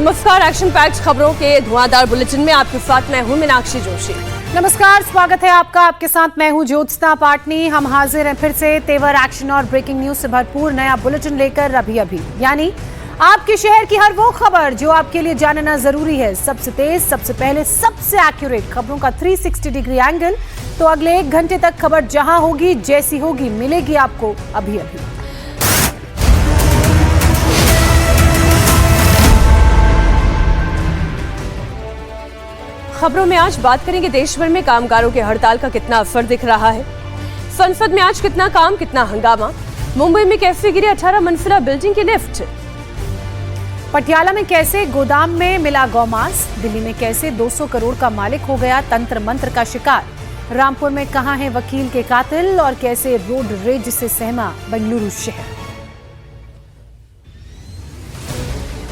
नमस्कार, action packed खबरों के धुआंधार बुलेटिन में आपके साथ मैं हूं मीनाक्षी जोशी। नमस्कार, स्वागत है आपका। आपके साथ मैं हूं ज्योत्सना पाटनी। हम हाजिर हैं फिर से तेवर एक्शन और ब्रेकिंग न्यूज से भरपूर नया बुलेटिन लेकर अभी यानी आपके शहर की हर वो खबर जो आपके लिए जानना जरूरी है। सबसे तेज, सबसे पहले, सबसे एक्यूरेट खबरों का 360 डिग्री एंगल। तो अगले 1 घंटे तक खबर जहां होगी, जैसी होगी, मिलेगी आपको अभी। खबरों में आज बात करेंगे देश भर में कामगारों के हड़ताल का कितना असर दिख रहा है। संसद में आज कितना काम, कितना हंगामा। मुंबई में कैसे गिरी 18 मंजिला बिल्डिंग की लिफ्ट। पटियाला में कैसे गोदाम में मिला गौमांस। दिल्ली में कैसे 200 करोड़ का मालिक हो गया तंत्र मंत्र का शिकार। रामपुर में कहां है वकील के कातिल और कैसे रोड रेज से सहमा बेंगलुरु शहर।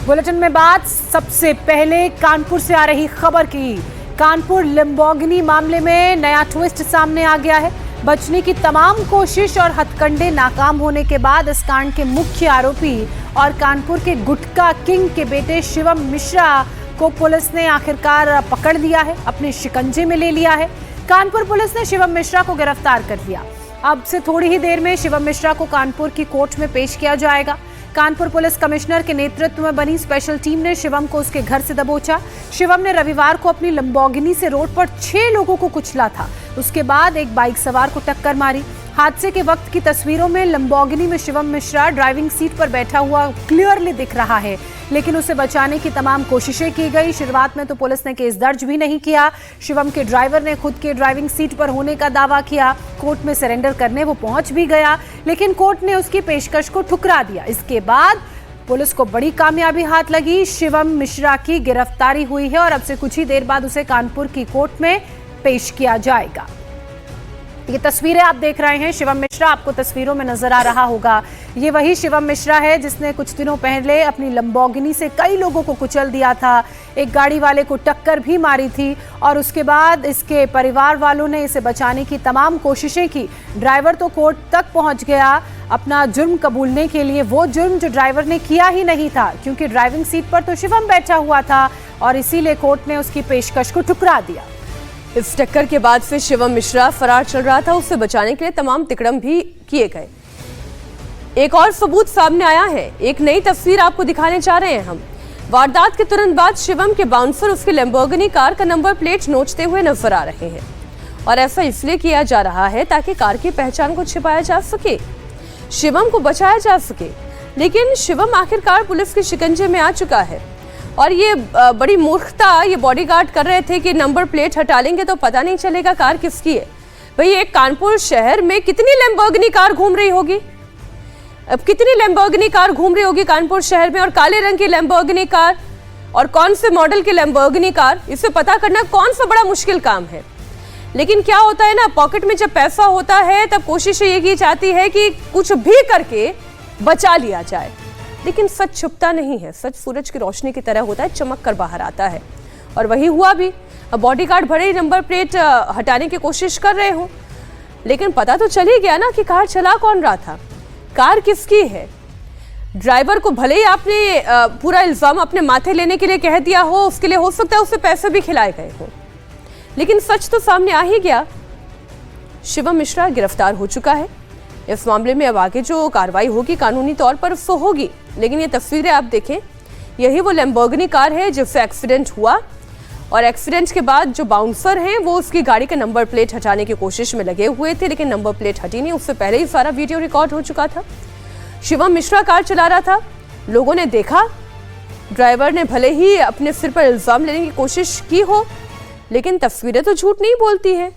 बुलेटिन में बात सबसे पहले कानपुर से आ रही खबर की। कानपुर लैम्बोर्गिनी मामले में नया ट्विस्ट सामने आ गया है। बचने की तमाम कोशिश और हथकंडे नाकाम होने के बाद इस कांड के मुख्य आरोपी और कानपुर के गुटखा किंग के बेटे शिवम मिश्रा को पुलिस ने आखिरकार पकड़ लिया है, अपने शिकंजे में ले लिया है। कानपुर पुलिस ने शिवम मिश्रा को गिरफ्तार कर लिया। अब से थोड़ी ही देर में शिवम मिश्रा को कानपुर की कोर्ट में पेश किया जाएगा। कानपुर पुलिस कमिश्नर के नेतृत्व में बनी स्पेशल टीम ने शिवम को उसके घर से दबोचा। शिवम ने रविवार को अपनी लैम्बोर्गिनी से रोड पर 6 लोगों को कुचला था। उसके बाद एक बाइक सवार को टक्कर मारी। हादसे के वक्त की तस्वीरों में लैम्बोर्गिनी में शिवम मिश्रा ड्राइविंग सीट पर बैठा हुआ क्लियरली दिख रहा है, लेकिन उसे बचाने की तमाम कोशिशें की गई। शुरुआत में तो पुलिस ने केस दर्ज भी नहीं किया। शिवम के ड्राइवर ने खुद के ड्राइविंग सीट पर होने का दावा किया। कोर्ट में सरेंडर करने वो पहुंच भी गया, लेकिन कोर्ट ने उसकी पेशकश को ठुकरा दिया। इसके बाद पुलिस को बड़ी कामयाबी हाथ लगी। शिवम मिश्रा की गिरफ्तारी हुई है और अब से कुछ ही देर बाद उसे कानपुर की कोर्ट में पेश किया जाएगा। ये तस्वीरें आप देख रहे हैं, शिवम मिश्रा आपको तस्वीरों में नजर आ रहा होगा। ये वही शिवम मिश्रा है जिसने कुछ दिनों पहले अपनी लैम्बोर्गिनी से कई लोगों को कुचल दिया था, एक गाड़ी वाले को टक्कर भी मारी थी और उसके बाद इसके परिवार वालों ने इसे बचाने की तमाम कोशिशें की। ड्राइवर तो कोर्ट तक पहुंच गया अपना जुर्म कबूलने के लिए, वो जुर्म जो ड्राइवर ने किया ही नहीं था, क्योंकि ड्राइविंग सीट पर तो शिवम बैठा हुआ था और इसीलिए कोर्ट ने उसकी पेशकश को ठुकरा दिया। इस टक्कर के बाद से शिवम मिश्रा फरार चल रहा था। उसे बचाने के लिए तमाम तिकड़म भी किए गए। एक और सबूत सामने आया है, एक नई तस्वीर आपको दिखाने जा रहे हैं हम। वारदात के तुरंत बाद शिवम के बाउंसर उसकी लैम्बोर्गिनी कार का नंबर प्लेट नोचते हुए नजर आ रहे हैं और ऐसा इसलिए किया जा रहा है ताकि कार की पहचान को छिपाया जा सके, शिवम को बचाया जा सके। लेकिन शिवम आखिरकार पुलिस के शिकंजे में आ चुका है और ये बड़ी मूर्खता ये बॉडीगार्ड कर रहे थे कि नंबर प्लेट हटा लेंगे तो पता नहीं चलेगा कार किसकी है। भाई, एक कानपुर शहर में कितनी लैम्बोर्गिनी कार घूम रही होगी, अब कितनी लैम्बोर्गिनी कार घूम रही होगी कानपुर शहर में, और काले रंग की लैम्बोर्गिनी कार और कौन से मॉडल की लैम्बोर्गिनी कार, इसे पता करना कौन सा बड़ा मुश्किल काम है। लेकिन क्या होता है ना, पॉकेट में जब पैसा होता है तब कोशिश ये की जाती है कि कुछ भी करके बचा लिया जाए, लेकिन सच छुपता नहीं है। सच सूरज की रोशनी की तरह होता है, चमक कर बाहर आता है और वही हुआ भी। अब बॉडीगार्ड भले ही नंबर प्लेट हटाने की कोशिश कर रहे हो, लेकिन पता तो चल ही गया ना कि कार चला कौन रहा था, कार किसकी है। ड्राइवर को भले ही आपने पूरा इल्जाम अपने माथे लेने के लिए कह दिया हो, उसके लिए हो सकता है उसे पैसे भी खिलाए गए हो, लेकिन सच तो सामने आ ही गया। शिवम मिश्रा गिरफ्तार हो चुका है। इस मामले में अब आगे जो कार्रवाई होगी कानूनी तौर पर उससे होगी। लेकिन ये तस्वीरें आप देखें, यही वो लैम्बोर्गिनी कार है जिससे एक्सीडेंट हुआ और एक्सीडेंट के बाद जो बाउंसर हैं वो उसकी गाड़ी का नंबर प्लेट हटाने की कोशिश में लगे हुए थे, लेकिन नंबर प्लेट हटी नहीं। उससे पहले ही सारा वीडियो रिकॉर्ड हो चुका था। शिवम मिश्रा कार चला रहा था, लोगों ने देखा, ड्राइवर ने भले ही अपने सिर पर इल्जाम लेने की कोशिश की हो, लेकिन तस्वीरें तो झूठ नहीं बोलती है।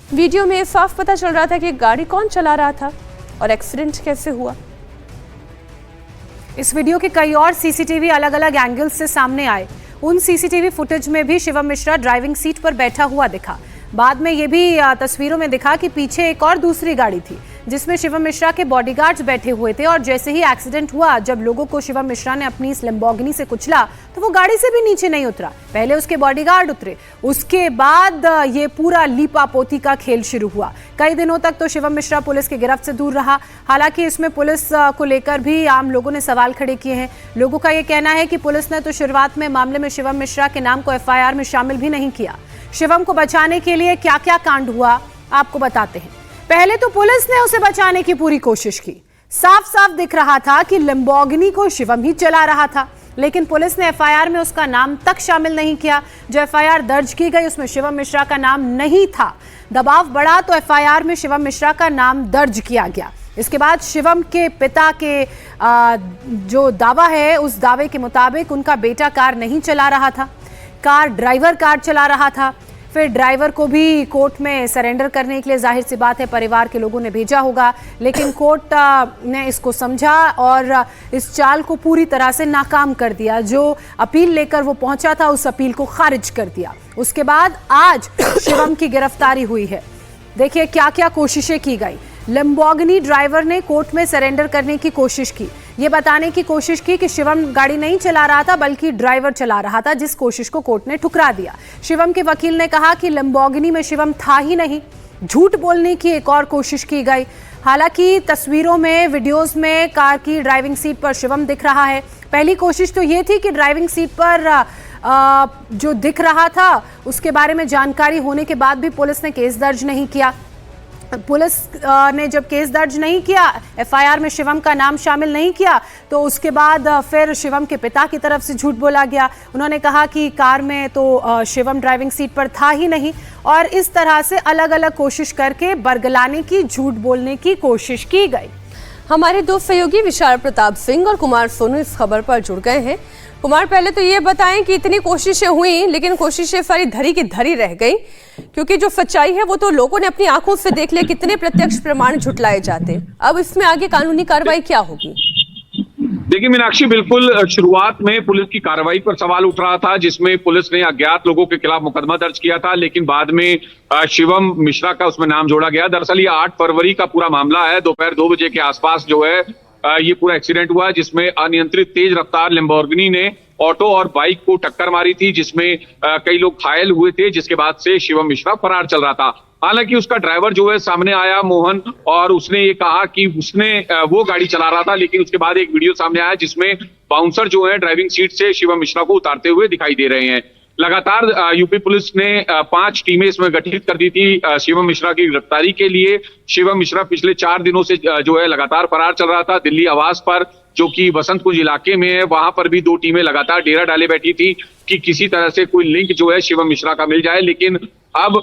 वीडियो में साफ पता चल रहा था कि गाड़ी कौन चला रहा था और एक्सीडेंट कैसे हुआ। इस वीडियो के कई और सीसीटीवी अलग अलग एंगल्स से सामने आए। उन सीसीटीवी फुटेज में भी शिवम मिश्रा ड्राइविंग सीट पर बैठा हुआ दिखा। बाद में ये भी तस्वीरों में दिखा कि पीछे एक और दूसरी गाड़ी थी जिसमें शिवम मिश्रा के बॉडीगार्ड्स बैठे हुए थे। और जैसे ही एक्सीडेंट हुआ, जब लोगों को शिवम मिश्रा ने अपनी इस लैम्बोर्गिनी से कुचला तो वो गाड़ी से भी नीचे नहीं उतरा, पहले उसके बॉडीगार्ड उतरे, उसके बाद ये पूरा लीपापोती का खेल शुरू हुआ। कई दिनों तक तो शिवम मिश्रा पुलिस की गिरफ्त से दूर रहा। हालांकि इसमें पुलिस को लेकर भी आम लोगों ने सवाल खड़े किए हैं। लोगों का ये कहना है कि पुलिस ने तो शुरुआत में मामले में शिवम मिश्रा के नाम को एफआईआर में शामिल भी नहीं किया। शिवम को बचाने के लिए क्या क्या कांड हुआ आपको बताते हैं। पहले तो पुलिस ने उसे बचाने की पूरी कोशिश की। साफ साफ दिख रहा था कि लैम्बोर्गिनी को शिवम ही चला रहा था, लेकिन पुलिस ने एफआईआर में उसका नाम तक शामिल नहीं किया। जो एफआईआर दर्ज की गई उसमें शिवम मिश्रा का नाम नहीं था। दबाव बढ़ा तो एफआईआर में शिवम मिश्रा का नाम दर्ज किया गया। इसके बाद शिवम के पिता के जो दावा है, उस दावे के मुताबिक उनका बेटा कार नहीं चला रहा था, ड्राइवर कार चला रहा था। फिर ड्राइवर को भी कोर्ट में सरेंडर करने के लिए जाहिर सी बात है परिवार के लोगों ने भेजा होगा, लेकिन कोर्ट ने इसको समझा और इस चाल को पूरी तरह से नाकाम कर दिया। जो अपील लेकर वो पहुंचा था, उस अपील को खारिज कर दिया। उसके बाद आज शिवम की गिरफ्तारी हुई है। देखिए क्या क्या कोशिशें की गई। लैम्बोर्गिनी ड्राइवर ने कोर्ट में सरेंडर करने की कोशिश की, ये बताने की कोशिश की कि शिवम गाड़ी नहीं चला रहा था बल्कि ड्राइवर चला रहा था, जिस कोशिश को कोर्ट ने ठुकरा दिया। शिवम के वकील ने कहा कि लैम्बोर्गिनी में शिवम था ही नहीं। झूठ बोलने की एक और कोशिश की गई। हालांकि तस्वीरों में, वीडियोस में कार की ड्राइविंग सीट पर शिवम दिख रहा है। पहली कोशिश तो ये थी कि ड्राइविंग सीट पर जो दिख रहा था उसके बारे में जानकारी होने के बाद भी पुलिस ने केस दर्ज नहीं किया। पुलिस ने जब केस दर्ज नहीं किया, एफआईआर में शिवम का नाम शामिल नहीं किया, तो उसके बाद फिर शिवम के पिता की तरफ से झूठ बोला गया। उन्होंने कहा कि कार में तो शिवम ड्राइविंग सीट पर था ही नहीं, और इस तरह से अलग अलग कोशिश करके बरगलाने की, झूठ बोलने की कोशिश की गई। हमारे दो सहयोगी विशाल प्रताप सिंह और कुमार सोनू इस खबर पर जुड़ गए हैं। कुमार, पहले तो ये बताएं कि इतनी कोशिशें हुई लेकिन कोशिशें सारी धरी की धरी रह गई, क्योंकि जो सच्चाई है वो तो लोगों ने अपनी आंखों से देख लिया। कितने प्रत्यक्ष प्रमाण झुटलाए जाते। अब इसमें आगे कानूनी कार्रवाई क्या होगी? देखिए मीनाक्षी, बिल्कुल शुरुआत में पुलिस की कार्रवाई पर सवाल उठ रहा था, जिसमें पुलिस ने अज्ञात लोगों के खिलाफ मुकदमा दर्ज किया था, लेकिन बाद में शिवम मिश्रा का उसमें नाम जोड़ा गया। दरअसल ये 8 फरवरी का पूरा मामला है। दोपहर 2 बजे के आसपास जो है ये पूरा एक्सीडेंट हुआ, जिसमें अनियंत्रित तेज रफ्तार लैम्बोर्गिनी ने ऑटो और बाइक को टक्कर मारी थी, जिसमें कई लोग घायल हुए थे, जिसके बाद से शिवम मिश्रा फरार चल रहा था। हालांकि उसका ड्राइवर जो है सामने आया, मोहन, और उसने ये कहा कि उसने वो गाड़ी चला रहा था, लेकिन उसके बाद एक वीडियो सामने आया जिसमें बाउंसर जो है ड्राइविंग सीट से शिवम मिश्रा को उतारते हुए दिखाई दे रहे हैं। लगातार यूपी पुलिस ने 5 टीमें इसमें गठित कर दी थी शिवम मिश्रा की गिरफ्तारी के लिए। शिवम मिश्रा पिछले 4 दिनों से जो है लगातार फरार चल रहा था। दिल्ली आवास पर, जो कि बसंत कुंज इलाके में है, वहां पर भी 2 टीमें लगातार डेरा डाले बैठी थी कि किसी तरह से कोई लिंक जो है शिवम मिश्रा का मिल जाए। लेकिन अब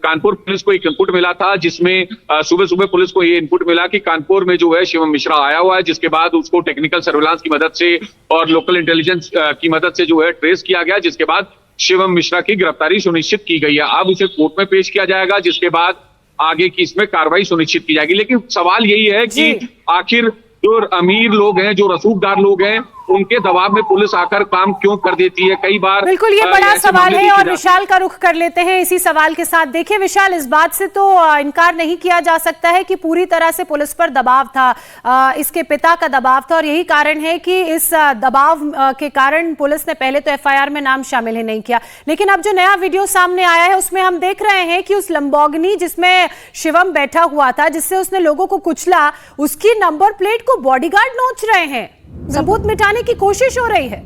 कानपुर पुलिस को एक इनपुट मिला था, जिसमें सुबह सुबह पुलिस को ये इनपुट मिला कि कानपुर में जो है शिवम मिश्रा आया हुआ है, जिसके बाद उसको टेक्निकल सर्विलांस की मदद से और लोकल इंटेलिजेंस की मदद से जो है ट्रेस किया गया, जिसके बाद शिवम मिश्रा की गिरफ्तारी सुनिश्चित की गई है। अब उसे कोर्ट में पेश किया जाएगा, जिसके बाद आगे की इसमें कार्रवाई सुनिश्चित की जाएगी। लेकिन सवाल यही है कि आखिर जो अमीर लोग हैं, जो रसूखदार लोग हैं, उनके दबाव में पुलिस आकर काम क्यों कर देती है? कई बार बिल्कुल ये बड़ा सवाल है, और विशाल का रुख कर लेते हैं इसी सवाल के साथ। देखिए विशाल, इस बात से तो इनकार नहीं किया जा सकता है कि पूरी तरह से पुलिस पर दबाव था, इसके पिता का दबाव था, और यही कारण है कि इस दबाव के कारण पुलिस ने पहले तो एफआईआर में नाम शामिल ही नहीं किया। लेकिन अब जो नया वीडियो सामने आया है उसमें हम देख रहे हैं कि उस लैम्बोर्गिनी जिसमें शिवम बैठा हुआ था, जिससे उसने लोगों को कुचला, उसकी नंबर प्लेट को बॉडीगार्ड नोच रहे हैं। सबूत मिटाने की कोशिश हो रही है।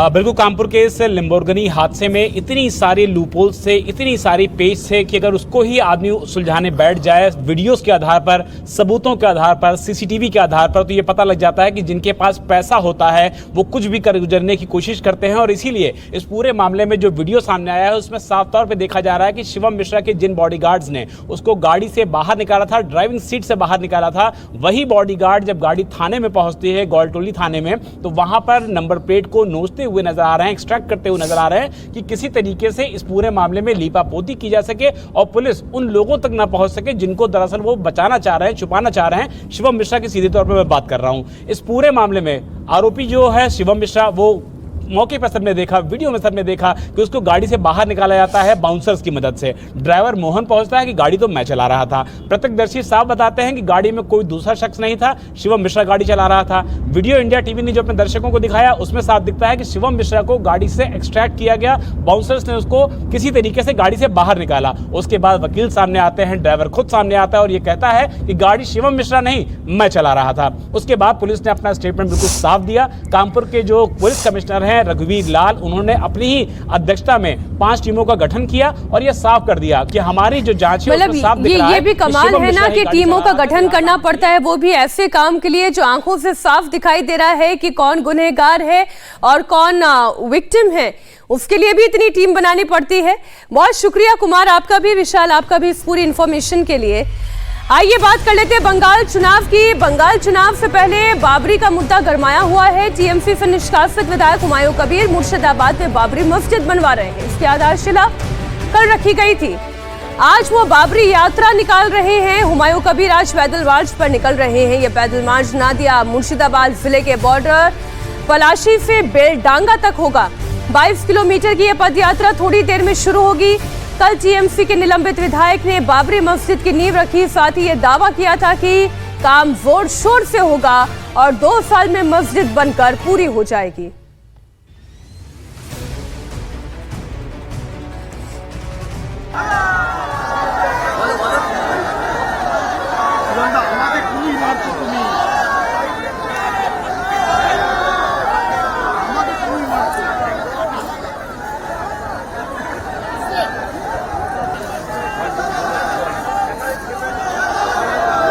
बिल्कुल, कानपुर के इस लैम्बोर्गिनी हादसे में इतनी सारी लूपहोल से, इतनी सारी पेच से कि अगर उसको ही आदमी सुलझाने बैठ जाए वीडियोस के आधार पर, सबूतों के आधार पर, सीसीटीवी के आधार पर, तो ये पता लग जाता है कि जिनके पास पैसा होता है वो कुछ भी कर गुजरने की कोशिश करते हैं। और इसीलिए इस पूरे मामले में जो वीडियो सामने आया है उसमें साफ तौर पर देखा जा रहा है कि शिवम मिश्रा के जिन बॉडीगार्ड्स ने उसको गाड़ी से बाहर निकाला था, ड्राइविंग सीट से बाहर निकाला था, वही बॉडीगार्ड जब गाड़ी थाने में पहुंचती है, गौलटोली थाने में, तो वहां पर नंबर प्लेट को नोचते हुए नजर आ रहे हैं, एक्सट्रैक्ट करते हुए नजर आ रहे हैं कि किसी तरीके से इस पूरे मामले में लीपापोती की जा सके और पुलिस उन लोगों तक ना पहुंच सके जिनको दरअसल वो बचाना चाह रहे हैं, छुपाना चाह रहे हैं। शिवम मिश्रा की सीधे तौर पर मैं बात कर रहा हूं। इस पूरे मामले में आरोपी जो है शिवम मिश्रा, वो मौके पर सबने देखा, वीडियो में सबने देखा कि उसको गाड़ी से बाहर निकाला जाता है बाउंसर्स की मदद से। ड्राइवर मोहन पहुंचता है कि गाड़ी तो मैं चला रहा था। प्रत्यक्षदर्शी साफ बताते हैं कि गाड़ी में कोई दूसरा शख्स नहीं था, शिवम मिश्रा गाड़ी चला रहा था। वीडियो इंडिया टीवी ने जो अपने दर्शकों को दिखाया उसमें साफ दिखता है कि शिवम मिश्रा को गाड़ी से एक्सट्रैक्ट किया गया, बाउंसर्स ने उसको किसी तरीके से गाड़ी से बाहर निकाला। उसके बाद वकील सामने आते हैं, ड्राइवर खुद सामने आता है और ये कहता है कि गाड़ी शिवम मिश्रा नहीं, मैं चला रहा था। उसके बाद पुलिस ने अपना स्टेटमेंट बिल्कुल साफ दिया। कानपुर के जो पुलिस कमिश्नर हैं रघुवीर लाल, उन्होंने अपनी ही अध्यक्षता में 5 टीमों का गठन किया और ये साफ कर दिया कि हमारी जो जांच है उसमें साफ दिख रहा है। ये भी कमाल है ना कि टीमों का गठन करना पड़ता है, वो भी ऐसे काम के लिए जो आंखों से साफ दिखाई दे रहा है कि कौन गुनहगार है और कौन विक्टिम है, उसके लिए भी इतनी टीम बनानी पड़ती है। बहुत शुक्रिया कुमार आपका भी, विशाल आपका भी इस पूरी इंफॉर्मेशन के लिए। आइए बात कर लेते हैं बंगाल चुनाव की। बंगाल चुनाव से पहले बाबरी का मुद्दा गरमाया हुआ है। टीएमसी से निष्कासित विधायक हुमायूं कबीर मुर्शिदाबाद में बाबरी मस्जिद बनवा रहे हैं। इसकी आधारशिला कल रखी गई थी। आज वो बाबरी यात्रा निकाल रहे हैं। हुमायूं कबीर आज पैदल मार्च पर निकल रहे हैं। ये पैदल मार्च नादिया मुर्शिदाबाद जिले के बॉर्डर पलाशी से बेलडांगा तक होगा। 22 किलोमीटर की यह पद यात्रा थोड़ी देर में शुरू होगी। कल टीएमसी के निलंबित विधायक ने बाबरी मस्जिद की नींव रखी। साथ ही यह दावा किया था कि काम जोर शोर से होगा और 2 साल में मस्जिद बनकर पूरी हो जाएगी।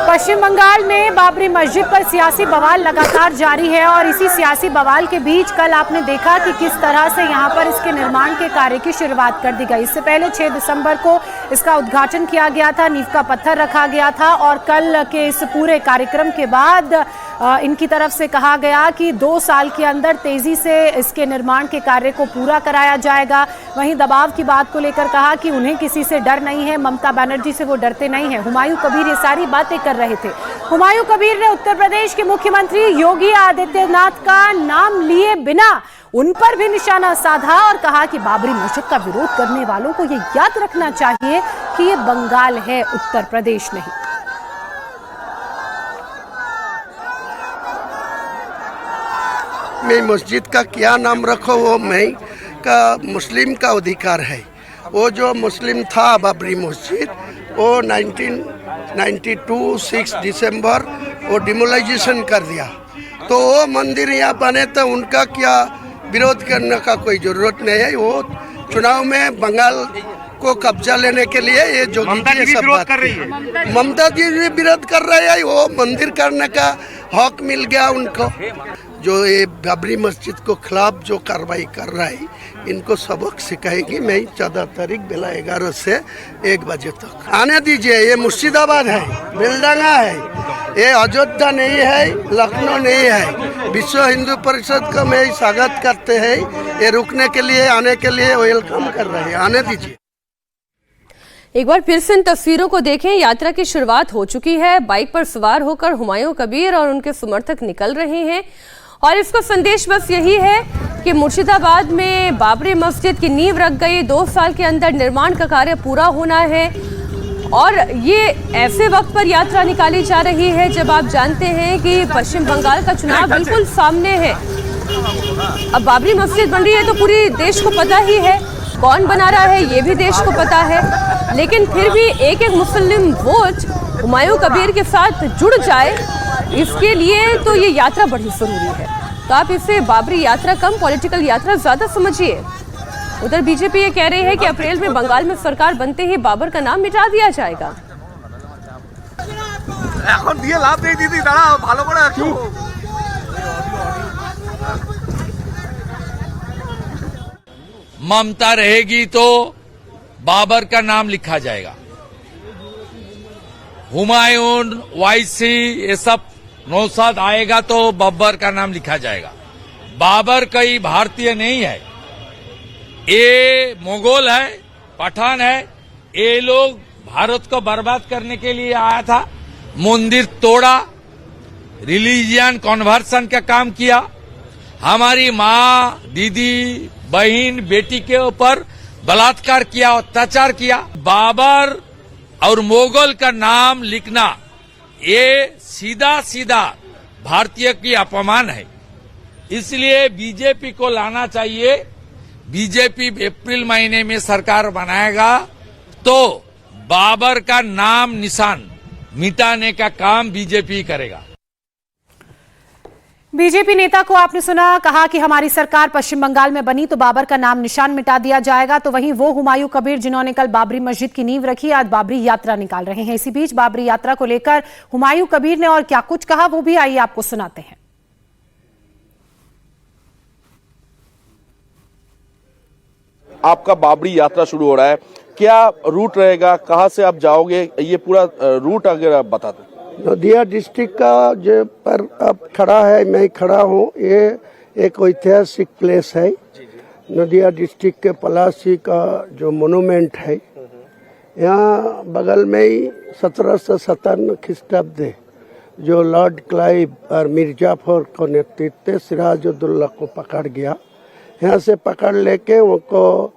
पश्चिम बंगाल में बाबरी मस्जिद पर सियासी बवाल लगातार जारी है और इसी सियासी बवाल के बीच कल आपने देखा कि किस तरह से यहां पर इसके निर्माण के कार्य की शुरुआत कर दी गई। इससे पहले 6 दिसंबर को इसका उद्घाटन किया गया था, नींव का पत्थर रखा गया था और कल के इस पूरे कार्यक्रम के बाद इनकी तरफ से कहा गया कि 2 साल के अंदर तेजी से इसके निर्माण के कार्य को पूरा कराया जाएगा। वहीं दबाव की बात को लेकर कहा कि उन्हें किसी से डर नहीं है, ममता बनर्जी से वो डरते नहीं हैं। हुमायूं कबीर ये सारी बातें कर रहे थे। हुमायूं कबीर ने उत्तर प्रदेश के मुख्यमंत्री योगी आदित्यनाथ का नाम लिए बिना उन पर भी निशाना साधा और कहा कि बाबरी मस्जिद का विरोध करने वालों को ये याद रखना चाहिए कि ये बंगाल है, उत्तर प्रदेश नहीं। मैं मस्जिद का क्या नाम रखो वो मैं का मुस्लिम का अधिकार है। वो जो मुस्लिम था बाबरी मस्जिद वो 1992 6 दिसंबर वो डिमोलाइजेशन कर दिया, तो वो मंदिर यहाँ बने तो उनका क्या विरोध करने का कोई जरूरत नहीं है। वो चुनाव में बंगाल को कब्जा लेने के लिए ये जोगी जी सब बात कर रही है। ममता जी भी विरोध कर रहे हैं, वो मंदिर करने का हक मिल गया उनको। जो ये बाबरी मस्जिद को खिलाफ जो कार्रवाई कर रहा है इनको सबक सिखाएगी। मैं 14 तारीख बेला 11 से 1 बजे तक आने दीजिए। ये मुर्शिदाबाद है, बेलडांगा है, ये अयोध्या नहीं है, लखनऊ नहीं है। विश्व हिंदू परिषद का मैं स्वागत करते हैं। ये रुकने के लिए आने के लिए वेलकम कर रहे हैं, आने दीजिए। एक बार फिर से इन तस्वीरों को देखें। यात्रा की शुरुआत हो चुकी है। बाइक पर सवार होकर हुमायूं कबीर और उनके समर्थक निकल रहे हैं और इसका संदेश बस यही है कि मुर्शिदाबाद में बाबरी मस्जिद की नींव रख गई। 2 साल के अंदर निर्माण का कार्य पूरा होना है और ये ऐसे वक्त पर यात्रा निकाली जा रही है जब आप जानते हैं कि पश्चिम बंगाल का चुनाव बिल्कुल सामने है। अब बाबरी मस्जिद बन रही है तो पूरे देश को पता ही है कौन बना रहा है, ये भी देश को पता है, लेकिन फिर भी एक मुस्लिम वोट हुमायूं कबीर के साथ जुड़ जाए, इसके लिए तो ये यात्रा बड़ी जरूरी है। तो आप इसे बाबरी यात्रा कम पॉलिटिकल यात्रा ज्यादा समझिए। उधर बीजेपी ये कह रही है कि अप्रैल में बंगाल में सरकार बनते ही बाबर का नाम मिटा दिया जाएगा। ममता रहेगी तो बाबर का नाम लिखा जाएगा। हुमायूं, वायसी, ये सब नौशाद आएगा तो बाबर का नाम लिखा जाएगा। बाबर कोई भारतीय नहीं है, ये मुगल है, पठान है। ये लोग भारत को बर्बाद करने के लिए आया था, मंदिर तोड़ा, रिलीजियन कन्वर्सन का काम किया। हमारी माँ, दीदी, बहन, बेटी के ऊपर बलात्कार किया, अत्याचार किया। बाबर और मुगल का नाम लिखना ये सीधा सीधा भारतीय की अपमान है। इसलिए बीजेपी को लाना चाहिए। बीजेपी अप्रैल महीने में सरकार बनाएगा तो बाबर का नाम निशान मिटाने का काम बीजेपी करेगा। बीजेपी नेता को आपने सुना, कहा कि हमारी सरकार पश्चिम बंगाल में बनी तो बाबर का नाम निशान मिटा दिया जाएगा। तो वहीं वो हुमायूं कबीर जिन्होंने कल बाबरी मस्जिद की नींव रखी, आज बाबरी यात्रा निकाल रहे हैं। इसी बीच बाबरी यात्रा को लेकर हुमायूं कबीर ने और क्या कुछ कहा, वो भी आइए आपको सुनाते हैं। आपका बाबरी यात्रा शुरू हो रहा है, क्या रूट रहेगा, कहां से आप जाओगे, ये पूरा रूट अगर आप बता दें। नदिया डिस्ट्रिक्ट का जो पर अब खड़ा है, मैं खड़ा हूँ, ये एक ऐतिहासिक प्लेस है। नदिया डिस्ट्रिक्ट के पलासी का जो मोनूमेंट है, यहाँ बगल में ही 1757 ख्रीष्टाब्द जो लॉर्ड क्लाइव और मिर्जाफर को नेतृत्व सिराजुद्दौला को पकड़ गया। यहाँ से पकड़ लेके उनको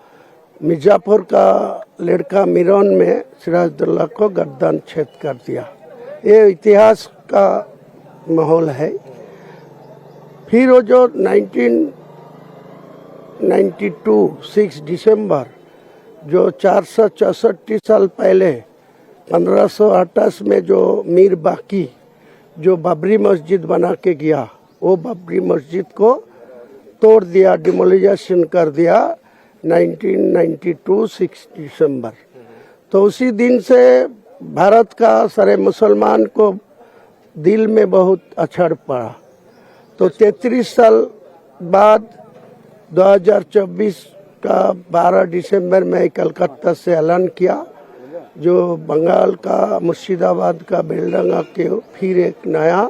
मिर्जाफर का लड़का मिरोन में सिराजुद्दौला को गर्दन छेद कर दिया। ये इतिहास का माहौल है। फिर वो जो 1992 6 दिसंबर जो 464 साल पहले 1528 में जो मीर बाकी जो बाबरी मस्जिद बना के गया, वो बाबरी मस्जिद को तोड़ दिया, डिमोलिजेशन कर दिया 1992 6 दिसंबर। तो उसी दिन से भारत का सारे मुसलमान को दिल में बहुत अछड़ पड़ा। तो 33 साल बाद 2024 का 12 दिसंबर में कलकत्ता से ऐलान किया, जो बंगाल का मुर्शिदाबाद का बेलडंगा के फिर एक नया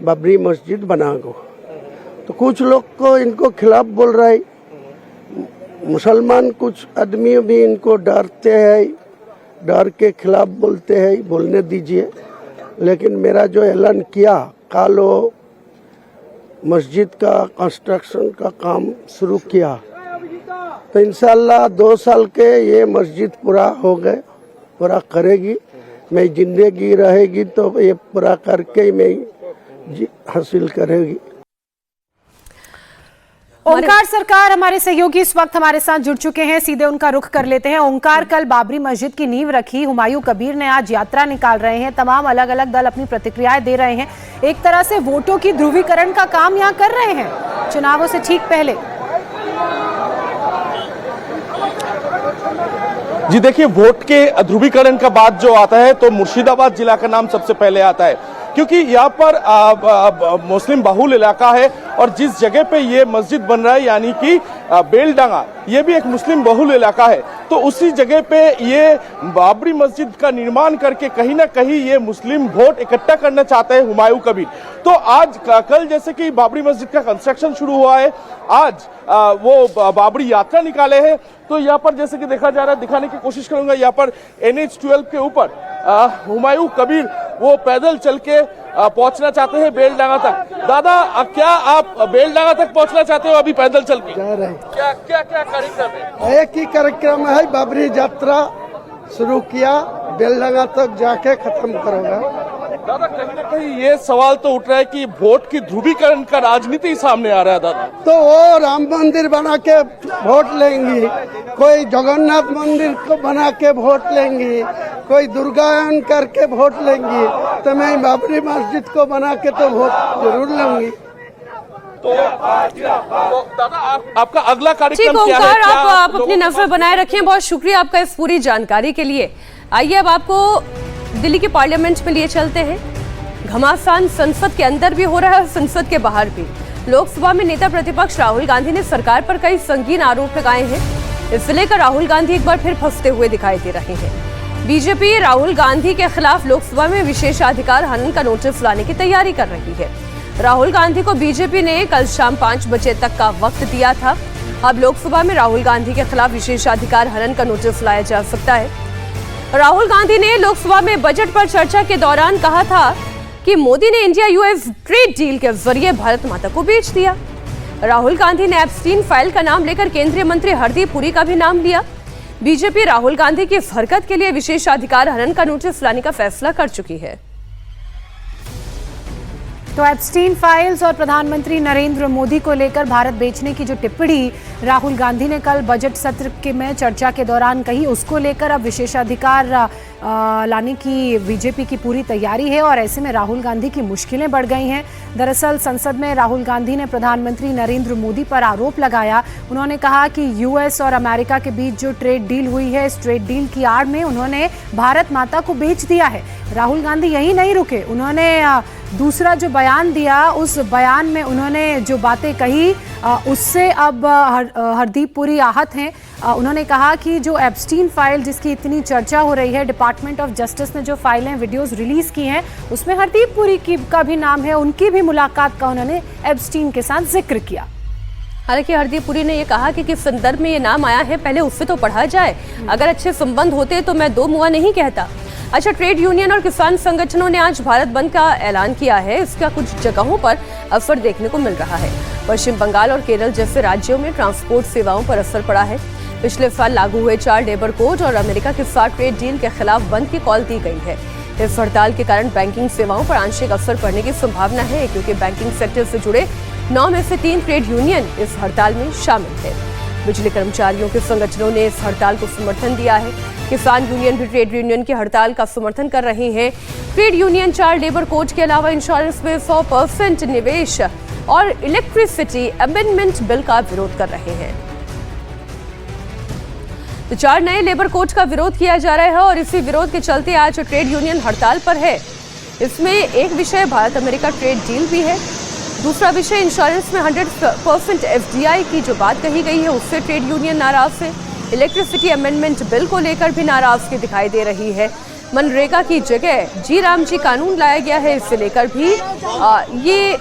बाबरी मस्जिद बना गो। तो कुछ लोग को इनको खिलाफ बोल रहे, मुसलमान कुछ आदमी भी इनको डरते हैं, डर के खिलाफ बोलते हैं, बोलने दीजिए। लेकिन मेरा जो ऐलान किया, कल वो मस्जिद का कंस्ट्रक्शन का काम शुरू किया, तो इंशाल्लाह 2 साल के ये मस्जिद पूरा हो गए, पूरा करेगी। मैं जिंदगी रहेगी तो ये पूरा करके मैं हासिल करेगी। ओंकार सरकार हमारे सहयोगी इस वक्त हमारे साथ जुड़ चुके हैं, सीधे उनका रुख कर लेते हैं। ओंकार, कल बाबरी मस्जिद की नींव रखी, हुमायूं कबीर ने आज यात्रा निकाल रहे हैं, तमाम अलग अलग दल अपनी प्रतिक्रियाएं दे रहे हैं, एक तरह से वोटों की ध्रुवीकरण का काम यहां कर रहे हैं चुनावों से ठीक पहले। जी देखिए, वोट के ध्रुवीकरण का बात जो आता है तो मुर्शिदाबाद जिला का नाम सबसे पहले आता है, क्योंकि यहाँ पर मुस्लिम बहुल इलाका है और जिस जगह पे ये मस्जिद बन रहा है यानी कि बेलडांगा, ये भी एक मुस्लिम बहुल इलाका है। तो उसी जगह पे ये बाबरी मस्जिद का निर्माण करके कहीं ना कहीं ये मुस्लिम वोट इकट्ठा करना चाहते हैं हुमायूं कबीर। तो आज कल जैसे कि बाबरी मस्जिद का कंस्ट्रक्शन शुरू हुआ है, आज वो बाबरी यात्रा निकाले हैं। तो यहाँ पर जैसे कि देखा जा रहा है, दिखाने की कोशिश करूंगा, यहाँ पर NH-12 के ऊपर हुमायूं कबीर वो पैदल चल के पहुंचना चाहते हैं बेलडांगा तक। दादा, क्या आप बेलडांगा तक पहुंचना चाहते हो अभी पैदल चल के? जा रहे हैं। क्या क्या क्या कार्यक्रम है? एक ही कार्यक्रम है, बाबरी यात्रा शुरू किया, बेलडांगा तक जाके खत्म करोगा। दादा, कहीं ना कहीं ये सवाल तो उठ रहा है कि वोट की ध्रुवीकरण का राजनीति सामने आ रहा है दादा। तो वो राम मंदिर बना के वोट लेंगी, कोई जगन्नाथ मंदिर को बना के वोट लेंगी, कोई दुर्गायन करके वोट लेंगी, तो मैं बाबरी मस्जिद को बना के तो वोट जरूर लूंगी। तो दादा, आपका अगला कार्यक्रम क्या है? ओंकार, आप अपनी नफरत बनाए रखें। बहुत शुक्रिया आपका इस पूरी जानकारी के लिए। आइए अब आपको दिल्ली के पार्लियामेंट में लिए चलते हैं। घमासान संसद के अंदर भी हो रहा है और संसद के बाहर भी। लोकसभा में नेता प्रतिपक्ष राहुल गांधी ने सरकार पर कई संगीन आरोप लगाए हैं। इसे लेकर राहुल गांधी एक बार फिर फंसते हुए दिखाई दे रहे हैं। बीजेपी राहुल गांधी के खिलाफ लोकसभा में विशेषाधिकार हनन का नोटिस लाने की तैयारी कर रही है। राहुल गांधी को बीजेपी ने कल शाम 5 बजे तक का वक्त दिया था। अब लोकसभा में राहुल गांधी के खिलाफ विशेषाधिकार हनन का नोटिस लाया जा सकता है। राहुल गांधी ने लोकसभा में बजट पर चर्चा के दौरान कहा था कि मोदी ने इंडिया US ट्रेड डील के जरिए भारत माता को बेच दिया। राहुल गांधी ने एप्स्टीन फाइल का नाम लेकर केंद्रीय मंत्री हरदीप पुरी का भी नाम लिया। बीजेपी राहुल गांधी की इस हरकत के लिए विशेषाधिकार हनन का नोटिस लाने का फैसला कर चुकी है। तो एप्स्टीन फाइल्स और प्रधानमंत्री नरेंद्र मोदी को लेकर भारत बेचने की जो टिप्पणी राहुल गांधी ने कल बजट सत्र के में चर्चा के दौरान कही, उसको लेकर अब विशेषाधिकार लाने की बीजेपी की पूरी तैयारी है और ऐसे में राहुल गांधी की मुश्किलें बढ़ गई हैं। दरअसल संसद में राहुल गांधी ने प्रधानमंत्री नरेंद्र मोदी पर आरोप लगाया। उन्होंने कहा कि यूएस और अमेरिका के बीच जो ट्रेड डील हुई है, इस ट्रेड डील की आड़ में उन्होंने भारत माता को बेच दिया है। राहुल गांधी यही नहीं रुके, उन्होंने दूसरा जो बयान दिया, उस बयान में उन्होंने जो बातें कही उससे अब हरदीप पुरी आहत हैं। उन्होंने कहा कि जो एप्स्टीन फाइल जिसकी इतनी चर्चा हो रही है, डिपार्टमेंट ऑफ जस्टिस ने जो फाइलें वीडियोस रिलीज की हैं उसमें हरदीप पुरी का भी नाम है, उनकी भी मुलाकात का उन्होंने एप्स्टीन के साथ जिक्र किया। हालांकि हरदीप पुरी ने यह कहा कि किस संदर्भ में ये नाम आया है पहले उससे तो पढ़ा जाए, अगर अच्छे संबंध होते तो मैं दो मुआ नहीं कहता। अच्छा, ट्रेड यूनियन और किसान संगठनों ने आज भारत बंद का ऐलान किया है। इसका कुछ जगहों पर असर देखने को मिल रहा है। पश्चिम बंगाल और केरल जैसे राज्यों में ट्रांसपोर्ट सेवाओं पर असर पड़ा है। पिछले साल लागू हुए 4 लेबर कोड और अमेरिका के साथ ट्रेड डील के खिलाफ बंद की कॉल दी गई है। इस हड़ताल के कारण बैंकिंग सेवाओं पर आंशिक असर पड़ने की संभावना है, क्योंकि बैंकिंग सेक्टर से जुड़े 9 में से 3 ट्रेड यूनियन इस हड़ताल में शामिल है। बिजली कर्मचारियों के संगठनों ने इस हड़ताल को समर्थन दिया है। किसान यूनियन भी ट्रेड यूनियन की हड़ताल का समर्थन कर रही हैं। ट्रेड यूनियन 4 लेबर कोड के अलावा इंश्योरेंस में 100% निवेश और इलेक्ट्रिसिटी अमेंडमेंट बिल का विरोध कर रहे हैं। तो 4 नए लेबर कोड का विरोध किया जा रहा है और इसी विरोध के चलते आज ट्रेड यूनियन हड़ताल पर है। इसमें एक विषय भारत अमेरिका ट्रेड डील भी है, दूसरा विषय इंश्योरेंस में 100% FDI की जो बात कही गई है उससे ट्रेड यूनियन नाराज है। इलेक्ट्रिसिटी अमेंडमेंट बिल को लेकर भी नाराजगी दिखाई दे रही है। मनरेगा की जगह जी राम जी कानून लाया गया है, इससे लेकर भी ये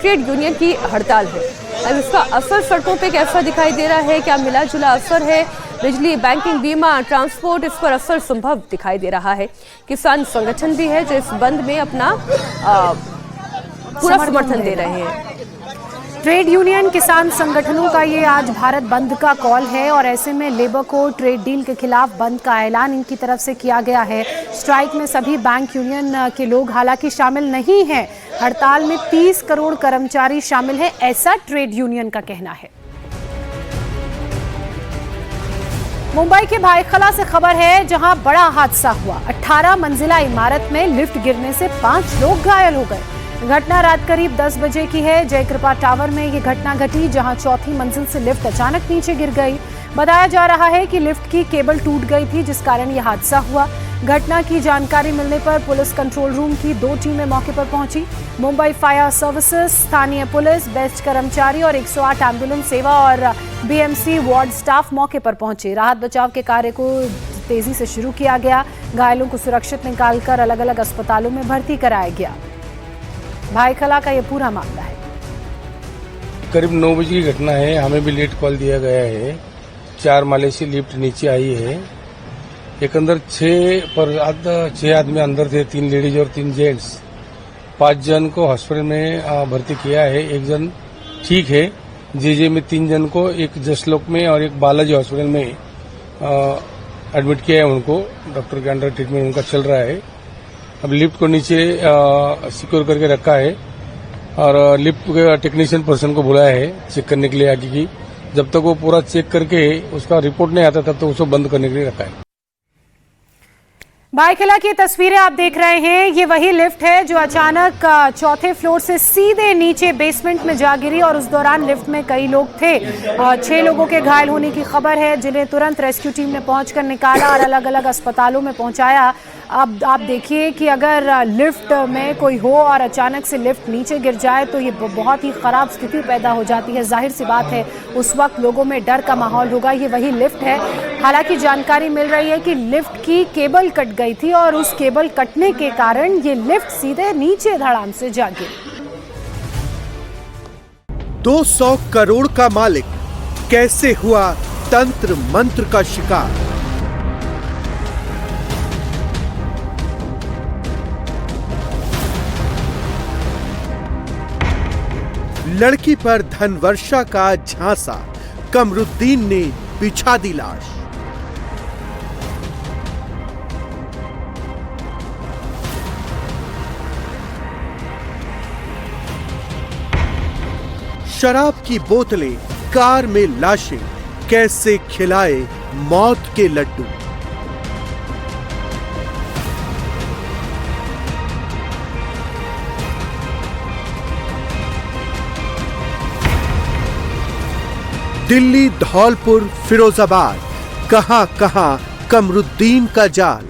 ट्रेड यूनियन की हड़ताल है। अब इसका असर सड़कों पे कैसा दिखाई दे रहा है, क्या मिला जुला असर है? बिजली, बैंकिंग, बीमा, ट्रांसपोर्ट, इस पर असर संभव दिखाई दे रहा है। किसान संगठन भी है जो इस बंद में अपना पूरा समर्थन दे रहे हैं। ट्रेड यूनियन किसान संगठनों का ये आज भारत बंद का कॉल है और ऐसे में लेबर कोड ट्रेड डील के खिलाफ बंद का ऐलान इनकी तरफ से किया गया है। स्ट्राइक में सभी बैंक यूनियन के लोग हालांकि शामिल नहीं हैं। हड़ताल में 30 करोड़ कर्मचारी शामिल हैं, ऐसा ट्रेड यूनियन का कहना है। मुंबई के भायखला से खबर है, जहां बड़ा हादसा हुआ। 18 मंजिला इमारत में लिफ्ट गिरने से 5 लोग घायल हो गए। घटना रात करीब 10 बजे की है। जयकृपा टावर में ये घटना घटी, जहां 4थी मंजिल से लिफ्ट अचानक नीचे गिर गई। बताया जा रहा है कि लिफ्ट की केबल टूट गई थी, जिस कारण यह हादसा हुआ। घटना की जानकारी मिलने पर पुलिस कंट्रोल रूम की 2 टीमें मौके पर पहुंची। मुंबई फायर सर्विसेज, स्थानीय पुलिस, बेस्ट कर्मचारी और 108 एम्बुलेंस सेवा और BMC वार्ड स्टाफ मौके पर पहुंचे। राहत बचाव के कार्य को तेजी से शुरू किया गया। घायलों को सुरक्षित निकालकर अलग अलग अस्पतालों में भर्ती कराया गया। भायखला का यह पूरा मामला है। करीब 9 बजे की घटना है। हमें भी लेट कॉल दिया गया है। 4 माले से लिफ्ट नीचे आई है। एक अंदर 6 आदमी अंदर थे, 3 लेडीज और 3 जेंट्स। 5 जन को हॉस्पिटल में भर्ती किया है। 1 जन ठीक है। JJ में 3 जन को, एक जसलोक में और एक बालाजी हॉस्पिटल में एडमिट किया है। उनको डॉक्टर के अंडर ट्रीटमेंट उनका चल रहा है। अब लिफ्ट को नीचे सिक्योर करके रखा है और लिफ्ट के टेक्नीशियन पर्सन को बुलाया है चेक करने के लिए आगे की। जब तक वो पूरा चेक करके उसका रिपोर्ट नहीं आता तब तक उसको बंद करने के लिए रखा है। भायखला की तस्वीरें आप देख रहे हैं। ये वही लिफ्ट है जो अचानक 4थे फ्लोर से सीधे नीचे बेसमेंट में जा गिरी और उस दौरान लिफ्ट में कई लोग थे। 6 लोगों के घायल होने की खबर है, जिन्हें तुरंत रेस्क्यू टीम ने पहुंचकर निकाला और अलग अलग अस्पतालों में पहुंचाया। अब आप देखिए कि अगर लिफ्ट में कोई हो और अचानक से लिफ्ट नीचे गिर जाए तो ये बहुत ही खराब स्थिति पैदा हो जाती है। जाहिर सी बात है उस वक्त लोगों में डर का माहौल होगा। ये वही लिफ्ट है। हालांकि जानकारी मिल रही है कि लिफ्ट की केबल कट गई थी और उस केबल कटने के कारण ये लिफ्ट सीधे नीचे धड़ाम से जा गिरी। 200 करोड़ का मालिक कैसे हुआ तंत्र मंत्र का शिकार? लड़की पर धनवर्षा का झांसा, कमरुद्दीन ने बिछा दी लाश। शराब की बोतलें, कार में लाशें, कैसे खिलाए मौत के लड्डू। दिल्ली, धौलपुर, फिरोजाबाद, कहां कहां कमरुद्दीन का जाल।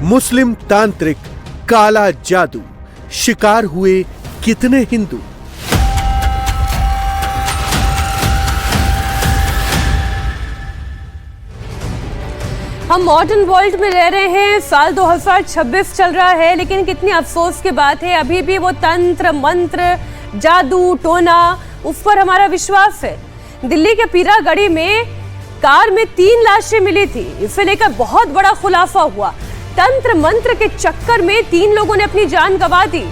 मुस्लिम तांत्रिक, काला जादू, शिकार हुए कितने हिंदू। हम मॉडर्न वर्ल्ड में रह रहे हैं, साल 2026 चल रहा है, लेकिन कितनी अफसोस की बात है, अभी भी वो तंत्र मंत्र, जादू टोना, उस पर हमारा विश्वास है। दिल्ली के पीरागढ़ी में कार में 3 लाशें मिली थी, इसे लेकर बहुत बड़ा खुलासा हुआ। तंत्र मंत्र के चक्कर में 3 लोगों ने अपनी जान गंवा दी।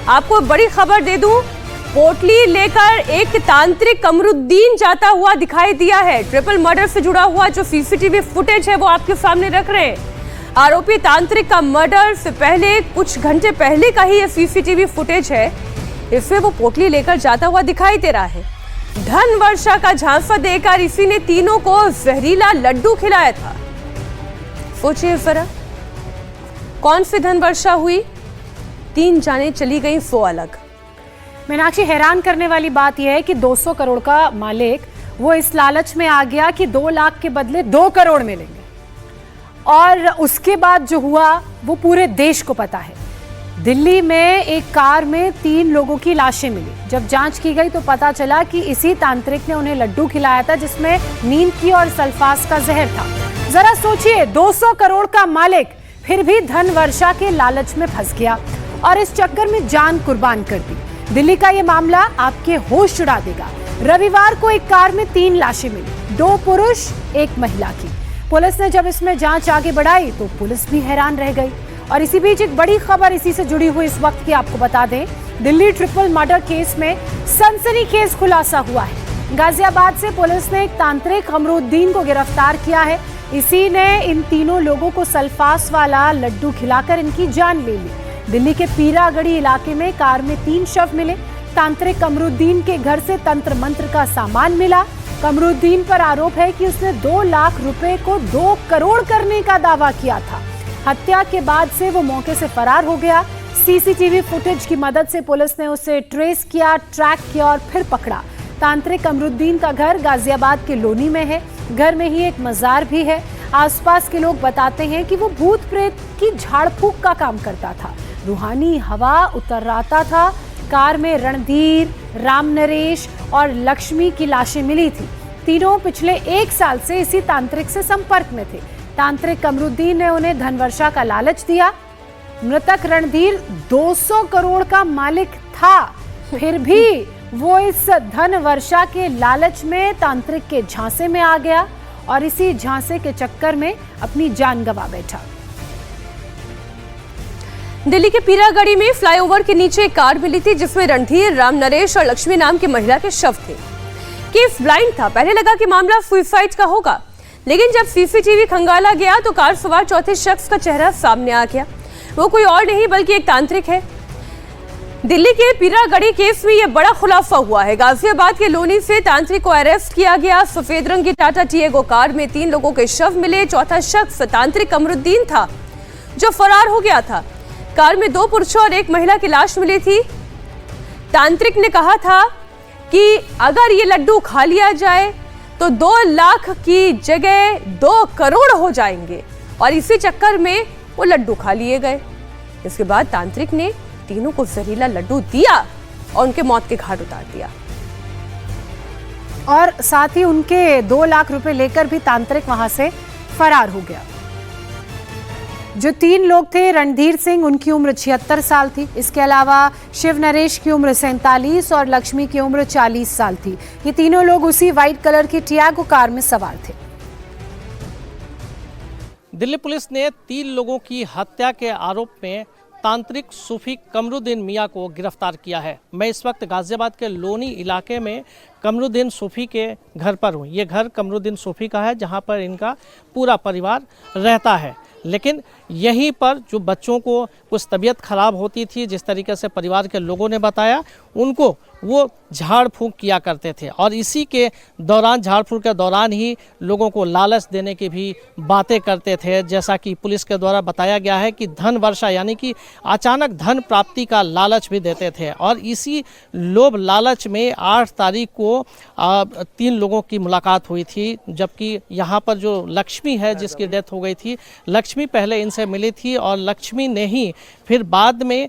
आपको बड़ी खबर दे दूं, पोटली लेकर एक तांत्रिक कमरुद्दीन जाता हुआ दिखाई दिया है। ट्रिपल मर्डर से जुड़ा हुआ जो सीसीटीवी फुटेज है वो आपके सामने रख रहे हैं। आरोपी तांत्रिक का मर्डर से पहले कुछ घंटे पहले का ही ये सीसीटीवी फुटेज है। इसमें वो पोटली लेकर जाता हुआ दिखाई दे रहा है। धन वर्षा का झांसा देकर इसी ने तीनों को जहरीला लड्डू खिलाया था। सोचिए जरा, कौन सी धन वर्षा हुई, 3 जाने चली गई 100 अलग। मीनाक्षी, हैरान करने वाली बात यह है कि 200 करोड़ का मालिक वो इस लालच में आ गया कि 2 लाख के बदले 2 करोड़ मिलेंगे, और उसके बाद जो हुआ वो पूरे देश को पता है। दिल्ली में एक कार में 3 लोगों की लाशें मिली। जब जांच की गई तो पता चला कि इसी तांत्रिक ने उन्हें लड्डू खिलाया था जिसमें नींद की और सल्फास का जहर था। जरा सोचिए, 200 करोड़ का मालिक फिर भी धन वर्षा के लालच में फंस गया और इस चक्कर में जान कुर्बान कर दी। दिल्ली का ये मामला आपके होश उड़ा देगा। रविवार को एक कार में 3 लाशें मिली, 2 पुरुष 1 महिला की। पुलिस ने जब इसमें जांच आगे बढ़ाई तो पुलिस भी हैरान रह गई। और इसी बीच एक बड़ी खबर इसी से जुड़ी हुई इस वक्त की आपको बता दें, दिल्ली ट्रिपल मर्डर केस में सनसनीखेज खुलासा हुआ है। गाजियाबाद से पुलिस ने एक तांत्रिक कमरुद्दीन को गिरफ्तार किया है। इसी ने इन तीनों लोगों को सल्फास वाला लड्डू खिलाकर इनकी जान ले ली। दिल्ली के पीरागढ़ी इलाके में कार में 3 शव मिले। तांत्रिक कमरुद्दीन के घर से तंत्र मंत्र का सामान मिला। कमरुद्दीन पर आरोप है कि उसने 2 लाख रुपए को 2 करोड़ करने का दावा किया था। हत्या के बाद से वो मौके से फरार हो गया। सीसीटीवी फुटेज की मदद से पुलिस ने उसे ट्रेस किया, ट्रैक किया और फिर पकड़ा। तांत्रिक कमरुद्दीन का घर गाजियाबाद के लोनी में है। घर में ही एक मजार भी है। आसपास के लोग बताते हैं कि वो भूत प्रेत की झाड़ फूक का काम करता था, रूहानी हवा उतराता था। कार में रणधीर, राम नरेश और लक्ष्मी की लाशें मिली थी। तीनों पिछले 1 साल से इसी तांत्रिक से संपर्क में थे। तांत्रिक कमरुद्दीन ने उन्हें धनवर्षा का लालच दिया। मृतक रणधीर 200 करोड़ का मालिक था, फिर भी वो इस धन वर्षा के लालच में तांत्रिक के झांसे में आ गया और इसी झांसे के चक्कर में अपनी जान गंवा बैठा। दिल्ली के पीरागढ़ी में फ्लाईओवर के नीचे एक कार मिली थी जिसमें रणधीर, राम नरेश और लक्ष्मी नाम की महिला के शव थे। केस ब्लाइंड था, पहले लगा कि मामला सुसाइड का होगा, लेकिन जब सीसीटीवी खंगाला गया तो कार सवार चौथे शख्स का चेहरा सामने आ गया। वो कोई और नहीं बल्कि एक तांत्रिक है। दिल्ली के पीरागढ़ी केस में यह बड़ा खुलासा हुआ है। गाजियाबाद के लोनी से तांत्रिक को अरेस्ट किया गया। सफेद रंग की टाटा टिएगो कार में 3 लोगों के शव मिले। चौथा शख्स तांत्रिक कमरुद्दीन था जो फरार हो गया था। कार में 2 पुरुषों और 1 महिला की लाश मिली थी। तांत्रिक ने कहा था कि अगर ये लड्डू खा लिया जाए तो 2 लाख की जगह 2 करोड़ हो जाएंगे, और इसी चक्कर में वो लड्डू खा लिए गए। इसके बाद तांत्रिक ने तीनों को जहरीला लड्डू दिया और उनके मौत के घाट उतार दिया। और साथ ही उनके 2 लाख रुपए लेकर भी तांत्रिक वहां से फरार हो गया। जो 3 लोग थे, रणधीर सिंह, उनकी उम्र 76 साल थी। इसके अलावा शिव नरेश की उम्र 47 और लक्ष्मी की उम्र 40 साल थी। ये तीनों लोग उसी व्हाइट कलर की टियागो कार में सवार थे। दिल्ली पुलिस ने 3 लोगों की हत्या के आरोप में तांत्रिक सूफी कमरुद्दीन मियां को गिरफ्तार किया है। मैं इस वक्त गाजियाबाद के लोनी इलाके में कमरुद्दीन सूफी के घर पर हूँ। ये घर कमरुद्दीन सूफी का है जहाँ पर इनका पूरा परिवार रहता है। लेकिन यहीं पर जो बच्चों को कुछ तबीयत खराब होती थी, जिस तरीके से परिवार के लोगों ने बताया, उनको वो झाड़ फूंक किया करते थे और इसी के दौरान, झाड़ फूंक के दौरान ही लोगों को लालच देने की भी बातें करते थे। जैसा कि पुलिस के द्वारा बताया गया है कि धन वर्षा यानी कि अचानक धन प्राप्ति का लालच भी देते थे और इसी लोभ लालच में 8 तारीख को 3 लोगों की मुलाकात हुई थी। जबकि यहाँ पर जो लक्ष्मी है जिसकी डेथ हो गई थी, लक्ष्मी पहले इनसे मिली थी और लक्ष्मी ने ही फिर बाद में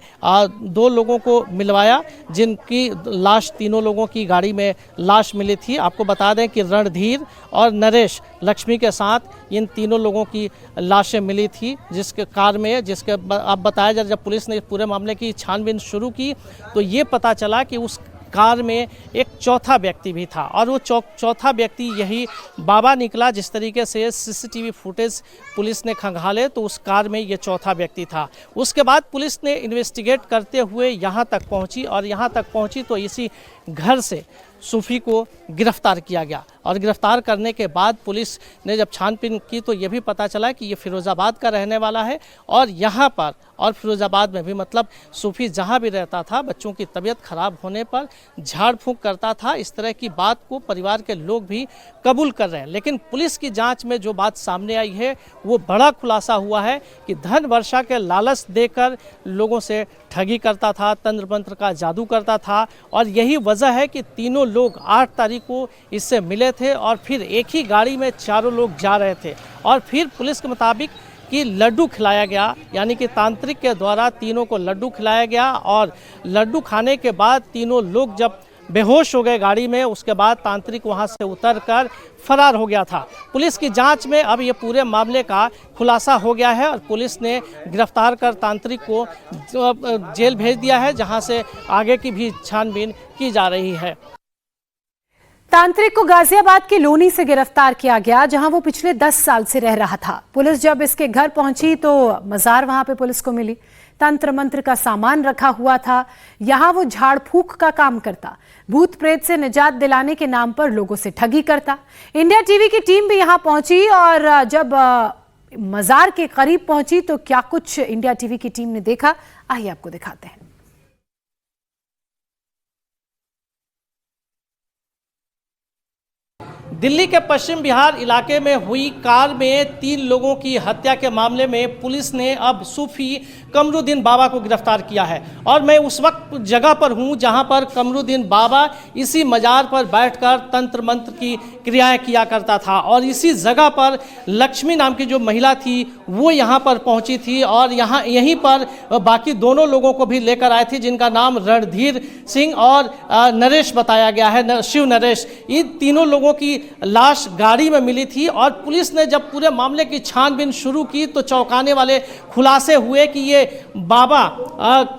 2 लोगों को मिलवाया जिनकी लाश, तीनों लोगों की गाड़ी में लाश मिली थी। आपको बता दें कि रणधीर और नरेश लक्ष्मी के साथ इन तीनों लोगों की लाशें मिली थी जिसके कार में, जिसके अब बताया जा, जब पुलिस ने पूरे मामले की छानबीन शुरू की तो ये पता चला कि उस कार में एक चौथा व्यक्ति भी था और वो चौथा व्यक्ति यही बाबा निकला। जिस तरीके से सीसीटीवी फुटेज पुलिस ने खंगाले तो उस कार में ये चौथा व्यक्ति था। उसके बाद पुलिस ने इन्वेस्टिगेट करते हुए यहाँ तक पहुँची और यहाँ तक पहुँची तो इसी घर से सूफी को गिरफ्तार किया गया और गिरफ्तार करने के बाद पुलिस ने जब छानबीन की तो ये भी पता चला कि ये फिरोज़ाबाद का रहने वाला है और यहाँ पर और फिरोज़ाबाद में भी, मतलब सूफी जहाँ भी रहता था, बच्चों की तबीयत खराब होने पर झाड़ फूंक करता था। इस तरह की बात को परिवार के लोग भी कबूल कर रहे हैं। लेकिन पुलिस की जांच में जो बात सामने आई है वो बड़ा खुलासा हुआ है कि धन वर्षा के लालच देकर लोगों से ठगी करता था, तंत्र मंत्र का जादू करता था और यही वजह है कि तीनों लोग 8 तारीख को इससे मिले थे और फिर एक ही गाड़ी में चारों लोग जा रहे थे और फिर पुलिस के मुताबिक कि लड्डू खिलाया गया, यानी कि तांत्रिक के द्वारा तीनों को लड्डू खिलाया गया और लड्डू खाने के बाद तीनों लोग जब बेहोश हो गए गाड़ी में, उसके बाद तांत्रिक वहां से उतरकर फरार हो गया था। पुलिस की जांच में अब ये पूरे मामले का खुलासा हो गया है और पुलिस ने गिरफ्तार कर तांत्रिक को जेल भेज दिया है, जहां से आगे की भी छानबीन की जा रही है। तांत्रिक को गाजियाबाद के लोनी से गिरफ्तार किया गया, जहां वो पिछले 10 साल से रह रहा था। पुलिस जब इसके घर पहुंची तो मजार वहां पे पुलिस को मिली। तंत्र मंत्र का सामान रखा हुआ था। यहां वो झाड़ फूंक का काम करता, भूत प्रेत से निजात दिलाने के नाम पर लोगों से ठगी करता। इंडिया टीवी की टीम भी यहां पहुंची और जब मजार के करीब पहुंची तो क्या कुछ इंडिया टीवी की टीम ने देखा, आइए आपको दिखाते हैं। दिल्ली के पश्चिम बिहार इलाके में हुई कार में 3 लोगों की हत्या के मामले में पुलिस ने अब सूफी कमरुद्दीन बाबा को गिरफ्तार किया है और मैं उस वक्त जगह पर हूं जहां पर कमरुद्दीन बाबा इसी मजार पर बैठकर तंत्र मंत्र की क्रियाएं किया करता था और इसी जगह पर लक्ष्मी नाम की जो महिला थी वो यहां पर पहुंची थी और यहीं पर बाकी दोनों लोगों को भी लेकर आए थे जिनका नाम रणधीर सिंह और नरेश बताया गया है, शिव नरेश। इन तीनों लोगों की लाश गाड़ी में मिली थी और पुलिस ने जब पूरे मामले की छानबीन शुरू की तो चौंकाने वाले खुलासे हुए कि ये बाबा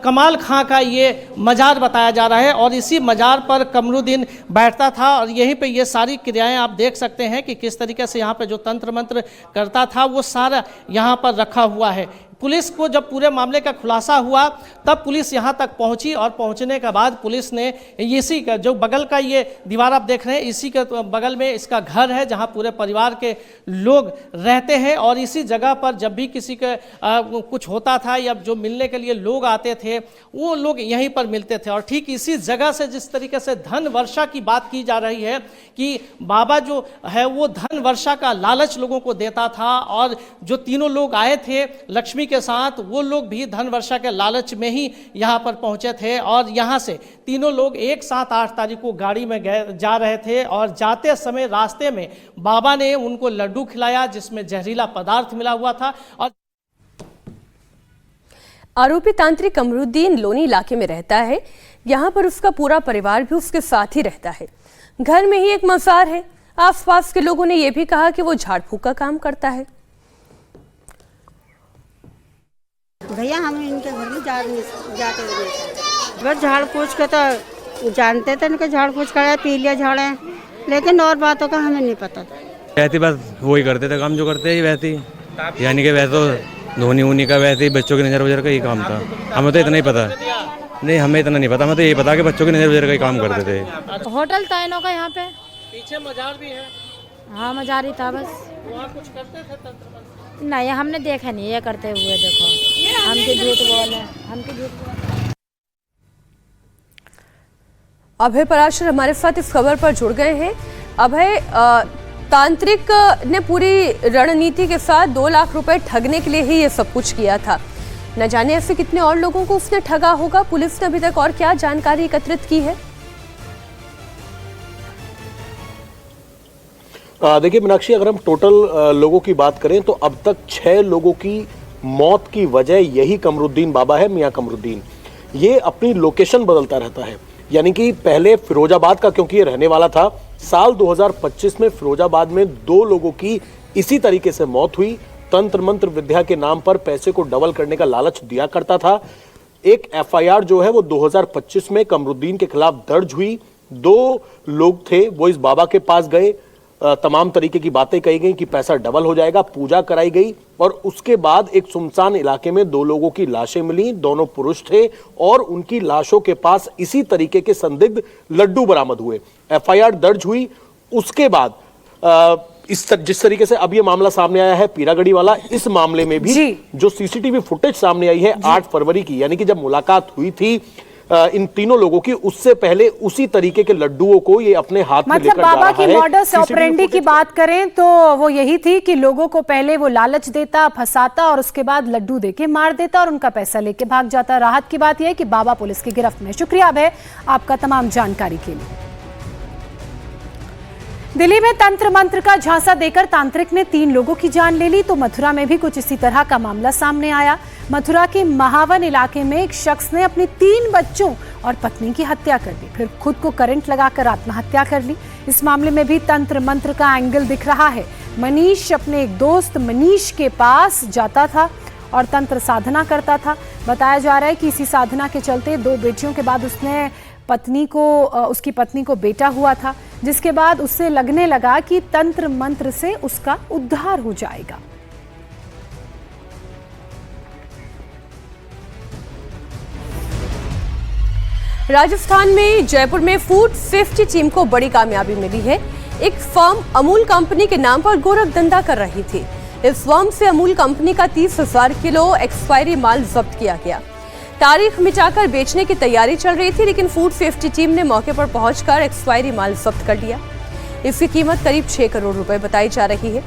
कमाल खां का ये मजार बताया जा रहा है और इसी मजार पर कमरुद्दीन बैठता था और यहीं पे ये सारी क्रियाएं आप देख सकते हैं कि किस तरीके से यहाँ पे जो तंत्र मंत्र करता था वो सारा यहाँ पर रखा हुआ है। पुलिस को जब पूरे मामले का खुलासा हुआ तब पुलिस यहाँ तक पहुँची और पहुँचने के बाद पुलिस ने इसी का जो बगल का ये दीवार आप देख रहे हैं, इसी के बगल में इसका घर है जहाँ पूरे परिवार के लोग रहते हैं और इसी जगह पर जब भी किसी के कुछ होता था या जो मिलने के लिए लोग आते थे वो लोग यहीं पर मिलते थे। और ठीक इसी जगह से जिस तरीके से धन वर्षा की बात की जा रही है कि बाबा जो है वो धन वर्षा का लालच लोगों को देता था और जो तीनों लोग आए थे लक्ष्मी के साथ वो लोग भी धन वर्षा के लालच में ही यहाँ पर पहुंचे थे और यहाँ से तीनों लोग एक साथ 8 तारीख को गाड़ी में जा रहे थे और जाते समय रास्ते में बाबा ने उनको लड्डू खिलाया जिसमें जहरीला पदार्थ मिला हुआ था। और आरोपी तांत्रिक कमरुद्दीन लोनी इलाके में रहता है। यहाँ पर उसका पूरा परिवार भी उसके साथ ही रहता है। घर में ही एक मजार है। आसपास के लोगों ने यह भी कहा कि वो झाड़ फूंक का काम करता है। भैया हम इनके घर में जाते हुए बस झाड़ फूंक के तो जानते थे इनके झाड़ फूंक कराया, पी लिया झाड़े, लेकिन और बातों का हमें नहीं पता था। रहती बस वही करते थे काम जो करते ही रहती। यानी कि वैसे तो धोनी वोनी का वैसे ही बच्चों की नज़र वजर का ही काम था। हमें तो इतना ही पता, नहीं हमें इतना नहीं पता, हमें तो ये पता कि बच्चों की नज़र वजर का ही काम करते थे। होटल था इनों का यहाँ पे, पीछे मजार भी है। हाँ मजार ही था बस। वहाँ कुछ करते थे तंत्र? नहीं हमने देखा नहीं ये करते हुए, देखो हमके झूठ बोले, हमके झूठ बोले। अभय पराशर हमारे साथ इस खबर पर जुड़ गए हैं। अभय, तांत्रिक ने पूरी रणनीति के साथ 2 लाख रुपए ठगने के लिए ही ये सब कुछ किया था। न जाने ऐसे कितने और लोगों को उसने ठगा होगा। पुलिस ने अभी तक और क्या जानकारी एकत्रित की है? देखिए मीनाक्षी, अगर हम टोटल लोगों की बात करें तो अब तक 6 लोगों की मौत की वजह यही कमरुद्दीन बाबा है, मियां कमरुद्दीन। ये अपनी लोकेशन बदलता रहता है, यानी कि पहले फिरोजाबाद का क्योंकि ये रहने वाला था, साल 2025 में फिरोजाबाद में 2 लोगों की इसी तरीके से मौत हुई। तंत्र मंत्र विद्या के नाम पर पैसे को डबल करने का लालच दिया करता था। एक एफआईआर जो है वो 2025 में कमरुद्दीन के खिलाफ दर्ज हुई। 2 लोग थे, वो इस बाबा के पास गए, तमाम तरीके की बातें कही गई कि पैसा डबल हो जाएगा, पूजा कराई गई और उसके बाद एक सुनसान इलाके में 2 लोगों की लाशें मिली। दोनों पुरुष थे और उनकी लाशों के पास इसी तरीके के संदिग्ध लड्डू बरामद हुए। एफआईआर दर्ज हुई। उसके बाद जिस तरीके से अब ये मामला सामने आया है पीरागढ़ी वाला, इस मामले में भी जो सीसीटीवी फुटेज सामने आई है 8 फरवरी की, यानी कि जब मुलाकात हुई थी इन तीनों लोगों की, उससे पहले उसी तरीके के लड्डुओं को ये अपने हाथ में लेकर जा रहा है। बाबा की मॉडस ऑपरेंडी की बात करें तो वो यही थी कि लोगों को पहले वो लालच देता, फंसाता और उसके बाद लड्डू देके मार देता और उनका पैसा लेके भाग जाता। राहत की बात यह है कि बाबा पुलिस की गिरफ्त में। शुक्रिया अभय आपका तमाम जानकारी के लिए। दिल्ली में तंत्र मंत्र का झांसा देकर तांत्रिक ने 3 लोगों की जान ले ली, तो मथुरा में भी कुछ इसी तरह का मामला सामने आया। मथुरा के महावन इलाके में एक शख्स ने अपने 3 बच्चों और पत्नी की हत्या कर दी, फिर खुद को करंट लगाकर आत्महत्या कर ली। इस मामले में भी तंत्र मंत्र का एंगल दिख रहा है। मनीष अपने एक दोस्त मनीष के पास जाता था और तंत्र साधना करता था। बताया जा रहा है कि इसी साधना के चलते 2 बेटियों के बाद उसकी पत्नी को बेटा हुआ था, जिसके बाद उससे लगने लगा कि तंत्र मंत्र से उसका उद्धार हो जाएगा। राजस्थान में जयपुर में फूड सेफ्टी टीम को बड़ी कामयाबी मिली है। एक फर्म अमूल कंपनी के नाम पर गोरख धंधा कर रही थी। इस फर्म से अमूल कंपनी का 30,000 किलो एक्सपायरी माल जब्त किया गया। तारीख मिटाकर बेचने की तैयारी चल रही थी, लेकिन फूड सेफ्टी टीम ने मौके पर पहुंचकर एक्सपायरी माल जब्त कर लिया। इसकी कीमत करीब 6 करोड़ रुपए बताई जा रही है।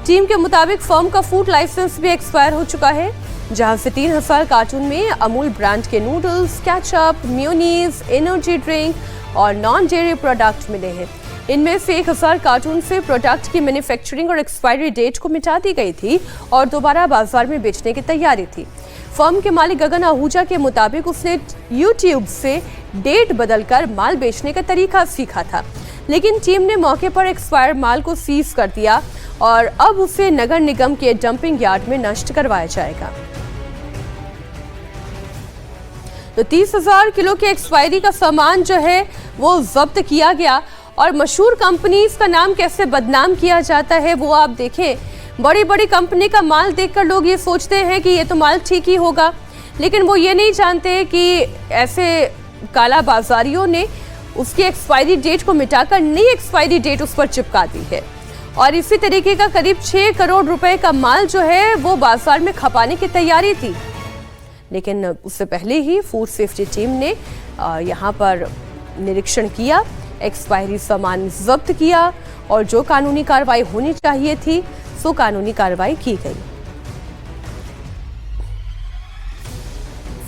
टीम के मुताबिक फर्म का फूड लाइसेंस भी एक्सपायर हो चुका है, जहां से 3,000 कार्टून में अमूल ब्रांड के noodles, ketchup, mayonnaise, energy drink और नॉन डेयरी प्रोडक्ट मिले हैं। इनमें से 1,000 कार्टून से प्रोडक्ट की मैन्युफैक्चरिंग और एक्सपायरी डेट को मिटा दी गई थी और दोबारा बाजार में बेचने की तैयारी थी। फर्म के मालिक गगन आहूजा के मुताबिक उसने YouTube से डेट बदलकर माल बेचने का तरीका सीखा था, लेकिन टीम ने मौके पर एक्सपायर माल को सीज कर दिया और अब उसे नगर निगम के डंपिंग यार्ड में नष्ट करवाया जाएगा। तो 30,000 किलो के एक्सपायरी का सामान जो है वो जब्त किया गया और मशहूर कंपनीज का नाम कैसे बदनाम किया जाता है वो आप देखें। बड़ी बड़ी कंपनी का माल देखकर लोग ये सोचते हैं कि ये तो माल ठीक ही होगा, लेकिन वो ये नहीं जानते कि ऐसे काला बाजारियों ने उसकी एक्सपायरी डेट को मिटाकर नई एक्सपायरी डेट उस पर चिपका दी है और इसी तरीके का करीब 6 करोड़ रुपए का माल जो है वो बाजार में खपाने की तैयारी थी। लेकिन उससे पहले ही फूड सेफ्टी टीम ने यहाँ पर निरीक्षण किया, एक्सपायरी सामान जब्त किया और जो कानूनी कार्रवाई होनी चाहिए थी सो कानूनी कार्रवाई की गई।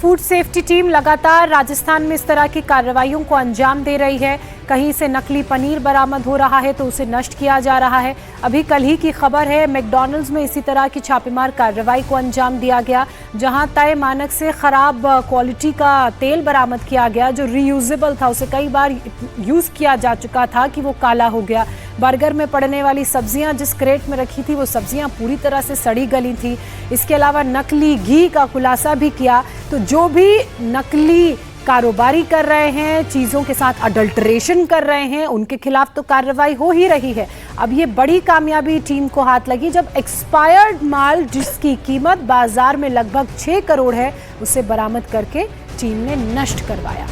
फूड सेफ्टी टीम लगातार राजस्थान में इस तरह की कार्रवाइयों को अंजाम दे रही है। कहीं से नकली पनीर बरामद हो रहा है तो उसे नष्ट किया जा रहा है। अभी कल ही की खबर है, मैकडॉनल्ड्स में इसी तरह की छापेमार कार्रवाई को अंजाम दिया गया, जहां तय मानक से खराब क्वालिटी का तेल बरामद किया गया जो रीयूजेबल था, उसे कई बार यूज किया जा चुका था कि वो काला हो गया। बर्गर में पड़ने वाली सब्जियां जिस क्रेट में रखी थी वो सब्जियां पूरी तरह से सड़ी गली थी। इसके अलावा नकली घी का खुलासा भी किया। तो जो भी नकली कारोबारी कर रहे हैं, चीज़ों के साथ अडल्ट्रेशन कर रहे हैं, उनके खिलाफ तो कार्रवाई हो ही रही है। अब ये बड़ी कामयाबी टीम को हाथ लगी जब एक्सपायर्ड माल जिसकी कीमत बाजार में लगभग 6 करोड़ है उसे बरामद करके टीम ने नष्ट करवाया।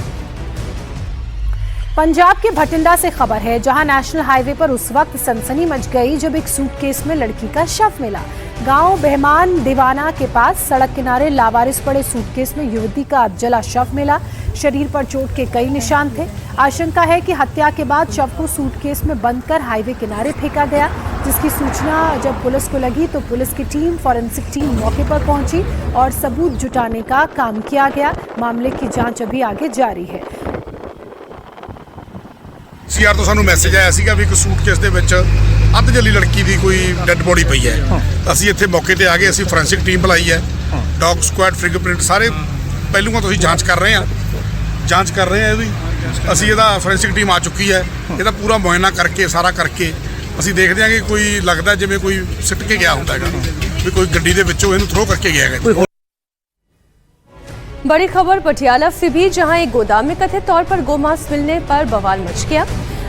पंजाब के भटिंडा से खबर है, जहां नेशनल हाईवे पर उस वक्त सनसनी मच गई जब एक सूटकेस में लड़की का शव मिला। गांव बेहमान दीवाना के पास सड़क किनारे लावारिस पड़े सूटकेस में युवती का अधजला शव मिला। शरीर पर चोट के कई निशान थे। आशंका है कि हत्या के बाद शव को सूटकेस में बंद कर हाईवे किनारे फेंका गया, जिसकी सूचना जब पुलिस को लगी तो पुलिस की टीम, फॉरेंसिक टीम मौके पर पहुंची और सबूत जुटाने का काम किया गया। मामले की जांच अभी आगे जारी है। सीआर ਤੋਂ ਸਾਨੂੰ ਮੈਸੇਜ ਆਇਆ ਸੀਗਾ ਵੀ ਇੱਕ ਸੂਟਕੇਸ ਦੇ ਵਿੱਚ ਅੱਧ ਜਲੀ ਲੜਕੀ ਦੀ ਕੋਈ ਡੈੱਡ ਬੋਡੀ ਪਈ ਹੈ। ਅਸੀਂ ਇੱਥੇ ਮੌਕੇ ਤੇ ਆ ਗਏ, ਅਸੀਂ ਫੋਰੈਂਸਿਕ ਟੀਮ ਬੁਲਾਈ ਹੈ, ਡੌਗ ਸਕੁਐਡ, ਫਿੰਗਰਪ੍ਰਿੰਟ ਸਾਰੇ ਪਹਿਲੂਆਂ ਤੋਂ ਅਸੀਂ ਜਾਂਚ ਕਰ ਰਹੇ ਹਾਂ ਇਹਦੀ। ਅਸੀਂ ਇਹਦਾ ਫੋਰੈਂਸਿਕ ਟੀਮ ਆ ਚੁੱਕੀ ਹੈ, ਇਹਦਾ ਪੂਰਾ ਮੁਆਇਨਾ ਕਰਕੇ ਸਾਰਾ ਕਰਕੇ ਅਸੀਂ ਦੇਖਦੇ ਹਾਂ ਕਿ ਕੋਈ ਲੱਗਦਾ ਜਿਵੇਂ ਕੋਈ ਸਿੱਟ ਕੇ ਗਿਆ ਹੁੰਦਾ ਹੈਗਾ ਵੀ ਕੋਈ ਗੱਡੀ ਦੇ ਵਿੱਚੋਂ ਇਹਨੂੰ ਥਰੋ ਕਰਕੇ ਗਿਆ ਹੈਗਾ। बड़ी खबर पटियाला से भी, जहां एक गोदाम में कथित तौर पर गोमांस मिलने पर बवाल मच गया।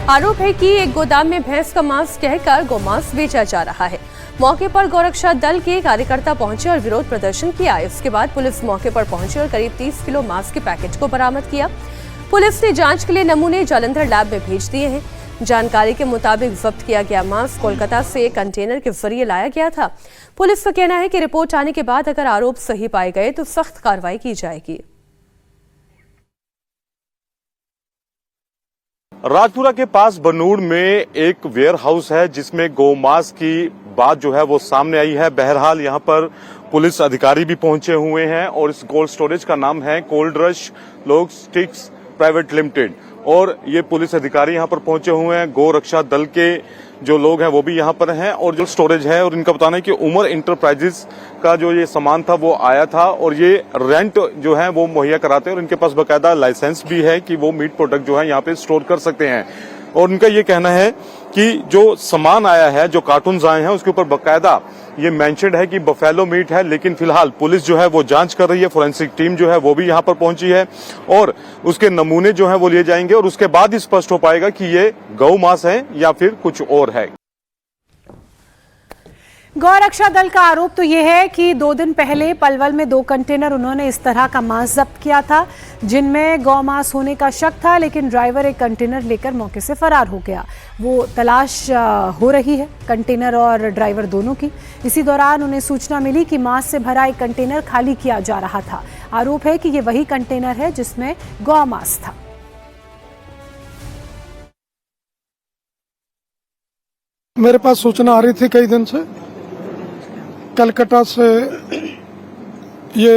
आरोप है कि एक गोदाम में भैंस का मांस कहकर गोमांस बेचा जा रहा है। मौके पर गौरक्षा दल के कार्यकर्ता पहुंचे और विरोध प्रदर्शन किया। इसके बाद पुलिस मौके पर पहुंची और करीब 30 किलो मांस के पैकेट को बरामद किया। पुलिस ने जांच के लिए नमूने जालंधर लैब में भेज दिए हैं। जानकारी के मुताबिक जब्त किया गया मांस कोलकाता से कंटेनर के जरिए लाया गया था। पुलिस का कहना है कि रिपोर्ट आने के बाद अगर आरोप सही पाए गए तो सख्त कार्रवाई की जाएगी। राजपुरा के पास बनूड़ में एक वेयर हाउस है जिसमें गौमांस की बात जो है वो सामने आई है। बहरहाल यहां पर पुलिस अधिकारी भी पहुंचे हुए हैं और इस कोल्ड स्टोरेज का नाम है cold rush logistics private limited और ये पुलिस अधिकारी यहां पर पहुंचे हुए हैं। गौ रक्षा दल के जो लोग हैं वो भी यहां पर हैं और जो स्टोरेज है और इनका बताना है कि उमर इंटरप्राइजेस का जो ये सामान था वो आया था और ये रेंट जो है वो मुहैया कराते हैं और इनके पास बाकायदा लाइसेंस भी है कि वो मीट प्रोडक्ट जो है यहाँ पे स्टोर कर सकते हैं। और उनका ये कहना है कि जो सामान आया है, जो कार्टून्स आए हैं, उसके ऊपर बाकायदा ये मेंशन्ड है कि बफेलो मीट है। लेकिन फिलहाल पुलिस जो है वो जांच कर रही है, फोरेंसिक टीम जो है वो भी यहाँ पर पहुंची है और उसके नमूने जो है वो लिए जाएंगे और उसके बाद ही स्पष्ट हो पाएगा कि ये गौ मांस है या फिर कुछ और है। गौरक्षा दल का आरोप तो यह है कि 2 दिन पहले पलवल में 2 कंटेनर उन्होंने इस तरह का मांस जब्त किया था जिनमें गौ मांस होने का शक था, लेकिन ड्राइवर एक कंटेनर लेकर मौके से फरार हो गया। वो तलाश हो रही है कंटेनर और ड्राइवर दोनों की। इसी दौरान उन्हें सूचना मिली कि मांस से भरा एक कंटेनर खाली किया जा रहा था। आरोप है कि ये वही कंटेनर है जिसमें गौ मांस था। मेरे पास सूचना आ रही थी कई दिन से, कलकत्ता से ये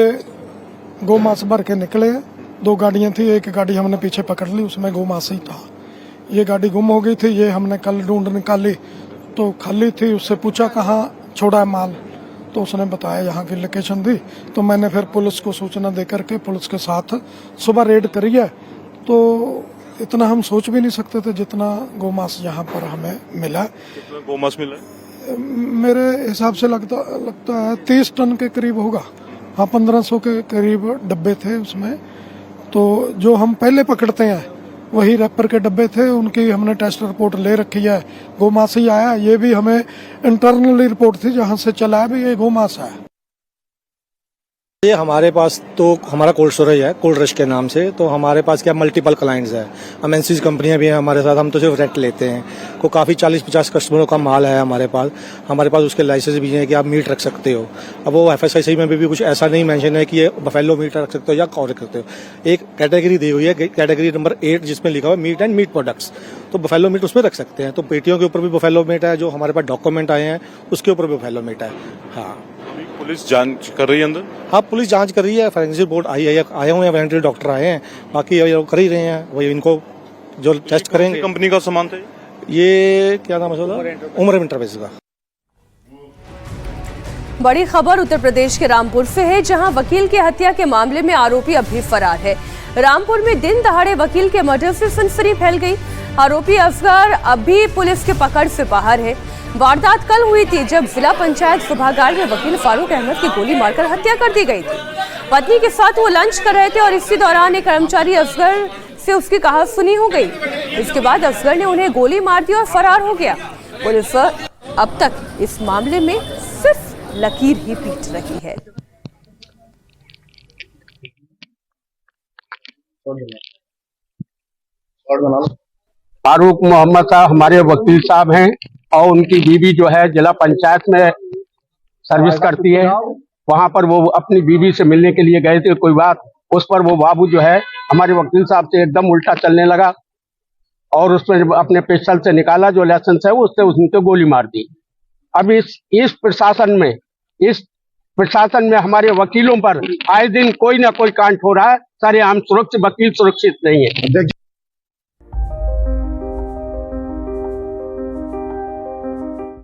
गोमांस भर के निकले हैं। 2 गाड़ियां थी, एक गाड़ी हमने पीछे पकड़ ली, उसमें गोमांस ही था। ये गाड़ी गुम हो गई थी, ये हमने कल ढूंढ निकाली तो खाली थी। उससे पूछा कहाँ छोड़ा है माल, तो उसने बताया यहाँ की लोकेशन दी। तो मैंने फिर पुलिस को सूचना देकर के पुलिस के साथ सुबह रेड करी है। तो इतना हम सोच भी नहीं सकते थे जितना गोमांस यहाँ पर हमें मिला। गोमांस मिला मेरे हिसाब से लगता है 30 टन के करीब होगा। हाँ, 1500 के करीब डब्बे थे उसमें। तो जो हम पहले पकड़ते हैं वही रैपर के डब्बे थे, उनकी हमने टेस्ट रिपोर्ट ले रखी है। गोमांस ही आया, ये भी हमें इंटरनल रिपोर्ट थी जहाँ से चला है भी ये गोमांस है। ये हमारे पास तो हमारा कोल्ड स्टोरेज है कोल्ड रश के नाम से। तो हमारे पास क्या मल्टीपल क्लाइंट्स है, एमएनसीज कंपनियां भी हैं हमारे साथ। हम तो सिर्फ रेंट लेते हैं। को काफ़ी 40-50 कस्टमरों का माल है हमारे पास उसके लाइसेंस भी हैं कि आप मीट रख सकते हो। अब वो FSIC में भी कुछ ऐसा नहीं मेंशन है कि ये बफेलो मीट रख सकते हो या कौन रख सकते हो। एक कैटेगरी दी हुई है, कैटेगरी नंबर 8, जिसमें लिखा हुआ मीट एंड मीट प्रोडक्ट्स। तो बफेलो मीट उसमें रख सकते हैं। तो पेटियों के ऊपर भी बफेलो मीट है, जो हमारे पास डॉक्यूमेंट आए हैं उसके ऊपर भी बफेलो मीट है। हाँ, पुलिस जांच कर रही है अंदर। हाँ, पुलिस जांच कर रही है। फोरेंसिक रिपोर्ट आए हुए हैं, वेटरनरी डॉक्टर आए हैं, बाकी कर ही रहे हैं। वही इनको जो टेस्ट करेंगे। कंपनी का सामान था ये, क्या नाम है, उमर इंटरप्राइजेस का। बड़ी खबर उत्तर प्रदेश के रामपुर से है, जहां वकील की हत्या के मामले में आरोपी अभी फरार है। रामपुर में दिन दहाड़े वकील के मर्डर से सनसनी फैल गई। आरोपी असगर अभी पुलिस के पकड़ से बाहर है। वारदात कल हुई थी जब जिला पंचायत सभागार में वकील फारूक अहमद की गोली मारकर हत्या कर दी गई थी। पत्नी के साथ वो लंच कर रहे थे और इसी दौरान एक कर्मचारी असगर से उसकी कहासुनी हो गई। इसके बाद असगर ने उन्हें गोली मार दी और फरार हो गया। पुलिस अब तक इस मामले में सिर्फ लकीर ही पीट रही है। फारूक मोहम्मद साहब हमारे वकील साहब हैं और उनकी बीवी जो है जिला पंचायत में सर्विस करती है। वहां पर वो अपनी बीवी से मिलने के लिए गए थे, कोई बात उस पर वो बाबू जो है हमारे वकील साहब से एकदम उल्टा चलने लगा और उसमें अपने पिस्टल से निकाला जो लाइसेंस है उससे उनको गोली मार दी। अब इस प्रशासन में हमारे वकीलों पर आए दिन कोई ना कोई कांड हो रहा है। सारे आम वकील सुरक्षित नहीं है।